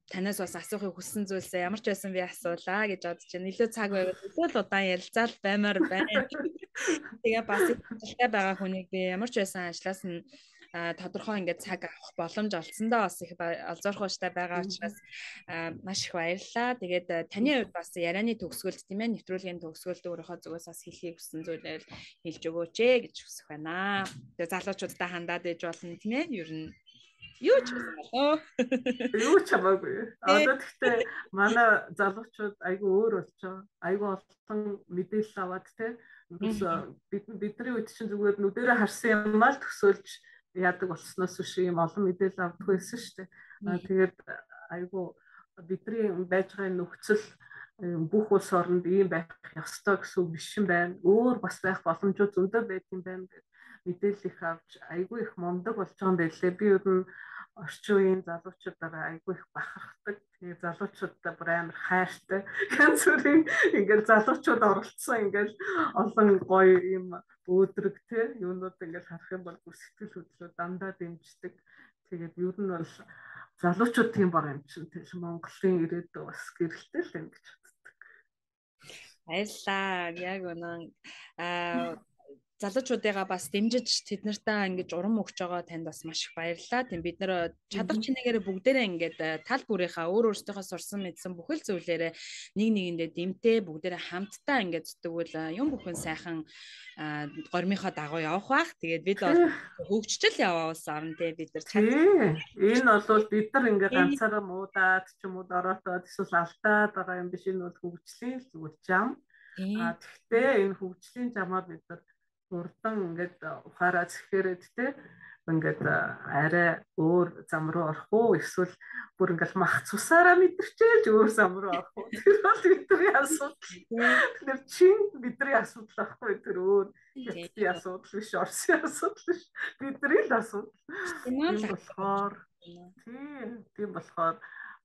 танаас бас асуухыг хүссэн зүйлсээ ямар ч байсан би асуулаа гэж бодож байна. Илүү цаг байгаад илүү л удаан ярилцаал баймаар байна. Тэгээ бас ажилтай байгаа хүнийг би ямар ч байсан ажлаас нь тодорхой ингээд цаг авах боломж олцсондоо бас их олзуурхууштай байгаа учраас маш их баярлалаа. Тэгээд таны хувьд бас ярианы төгсгөлд тийм ээ нэвтрүүлгийн төгсгөлд өөрийнхөө зүгээс бас хэлхийг хүссэн зүйлээр хэлж өгөөч гэж хүсэх байна. Тэгээд залуучуудтай хандаад иж болно тийм ээ ер нь юу ч гэсэн болоо. Юу ч хамаагүй. Одоо тэгтээ манай залуучууд айгүй өөр болчихоо. Айгүй олон мэдээлэл аваад те. Бидний үед чинь зүгээр нүдэрээ харсан юм аа төсөөлж яадаг болсноос биш юм олон мэдээлэл авдаг байсан шүү дээ. Тэгээд айгүй бидний байж байгаа нөхцөл бүх улс оронд ийм байх ёстой гэсэн биш юм байна. Өөр бас байх боломжууд зөндөө байт юм байна гэж мэдээлэл их авч айгүй их мундаг болж байгаа юм байлээ. Би ер нь орчин үеийн залуучуудаараа айгүй их бахархдаг. Тэгээ залуучуудаа бүр амар хайртай. Янз бүрийн ингээл залуучууд оролцсон ингээл олон гоё юм өөдрөг те юунууд ингээл харах юм бол бүр сэтгэл хөдлөө дандаа дэмждэг. Тэгээд ер нь бол залуучууд тийм баг юм чинь тийм Монголын ирээдүй бас гэрэлтэй л юм гэж боддог. Баярлалаа. Яг үнэн залуучуудыгаа бас дэмжиж тэд нартай ингэж урам өгч байгаа танд бас маш их баярлалаа. Тийм бид нар чадах чинээгээр бүгдээрээ ингээд тал бүрийнхаа өөрөөсөө сурсан мэдсэн бүхэл зүйлээрээ нэг нэгэндээ дэмтэй бүгдээрээ хамтдаа ингээд зүтгэвэл юм бүхэн сайхан гормынхоо дагуу явах бах. Тэгээд бид бол хөгжчл яваа улс орно те бид нар. Энэ бол бид нар ингээд ганцаараа муудаад ч юм уу дороотоод эсвэл алдаад байгаа юм биш. Энэ бол хөгжлийн зүгээр зам. Тэгтээ энэ хөгжлийн замаар бид нар урдан ингээд ухаараа зэхээрээд те ингээд арай өөр зам руу орох уу эсвэл бүр ингээд мах цусаараа мэдэрчээлж өөр зам руу орох уу тэр бол бидний асуудал. Тэр чинь бидний асуудал ахгүй тэр өөр хятадын асуудал биш Оросын асуудал биш бидний л асуудал. Тийм болохоор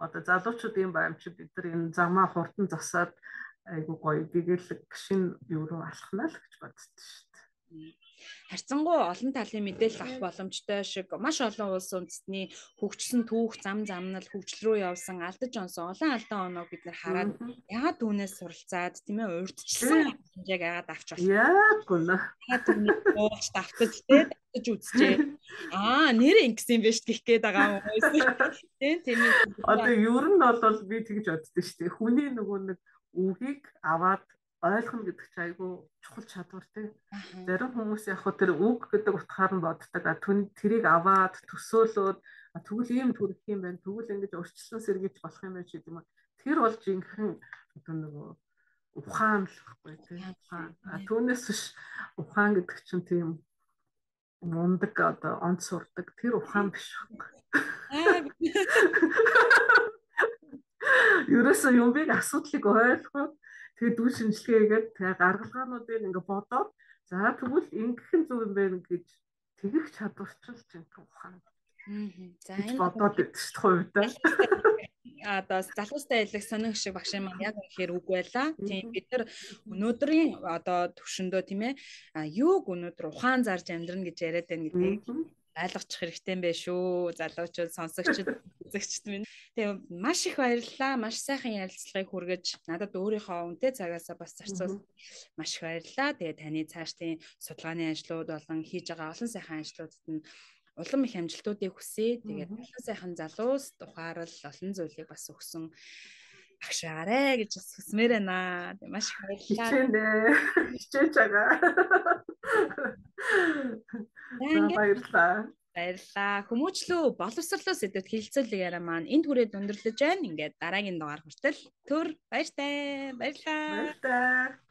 одоо залуучууд юм байна чи бид нар энэ замаа хурдан засаад айгу гоё дэгэлэг шинэ юу руу алхнаа л гэж боддоо шүү. Харьцангуй олон талын мэдээлэл авах боломжтой шиг маш олон улс үндэстний хөгжсөн түүх зам замнал хөгжил рүү явсан алдаж онсон олон алдаа оноог бид нар хараад яагаад түүнээс суралцаад тийм ээ урьдчилсан хэмжээг яагаад авч болох яг үнэ яагаад түүнийг ууч давтаж давтаж үзчихээ нэр ингэсэн юм биш гэх гээд байгаа юм тийм одоо ер нь бол би тэгж боддоо шүү дээ хүний нөгөө нэг үгийг аваад ойлгоно гэдэг чинь айгүй чухал чадвар тийм. Зарим хүмүүс яг хөө тэр үг гэдэг утгаар нь боддог. Тэрийг аваад төсөөлөөд тэгвэл ийм төрөх юм байна. Тэгвэл ингэж урьдчилан сэргийж болох юм байна ч гэдэг юм. Тэр бол жинхэнэ одоо нөгөө ухаан л байхгүй тийм. Түүнээс биш ухаан гэдэг чинь тийм мундаг одоо онц сурдаг. Тэр ухаан биш байхгүй. Ерөөсөө юмбиг асуудлыг ойлгоод тэгээд дүүл шинжилгээгээд тэгээд гаргалгаануудыг ингээ бодоод за тэгвэл ингэхэн зөв юм байна гэж тэгэх чадварчилж энэ ухаан. За энэ бодоод байдаг шүү дээ одоо залуустай айлах сонин шиг багш маань яг үнэхээр үг байлаа. Тийм бид нар өнөөдрийн одоо төвшөндөө тийм ээ юуг өнөөдөр ухаан зарж амьдрна гэж яриад байна гэдгийг ойлгочих хэрэгтэй юм байна шүү. Залуучууд сонсогчид үзэгчд минь. Тэгээ маш их баярлалаа. Маш сайхан ярилцлагыг хүргэж надад өөрийнхөө үнэтэй цагаасаа бас зарцуул маш их баярлалаа. Тэгээ таны цаашдын судалгааны ажлууд болон хийж байгаа олон сайхан ажлуудад нь улам их амжилтуудыг хүсье. Тэгээд олон сайхан залуус ухаарал олон зүйлийг бас өгсөн багшаарэ гэж бас хүсмээр байна. Маш их баярлалаа. Хичээж байгаа. Баярлалаа. Баярлалаа. Хүмүүжлүү боловсрлоо сэдвэд хэлэлцүүлэг яриа маань энд хүрээд өндөрлөж байна. Ингээд дараагийн дугаар хүртэл төр баяртай. Баярлалаа. Баяртай.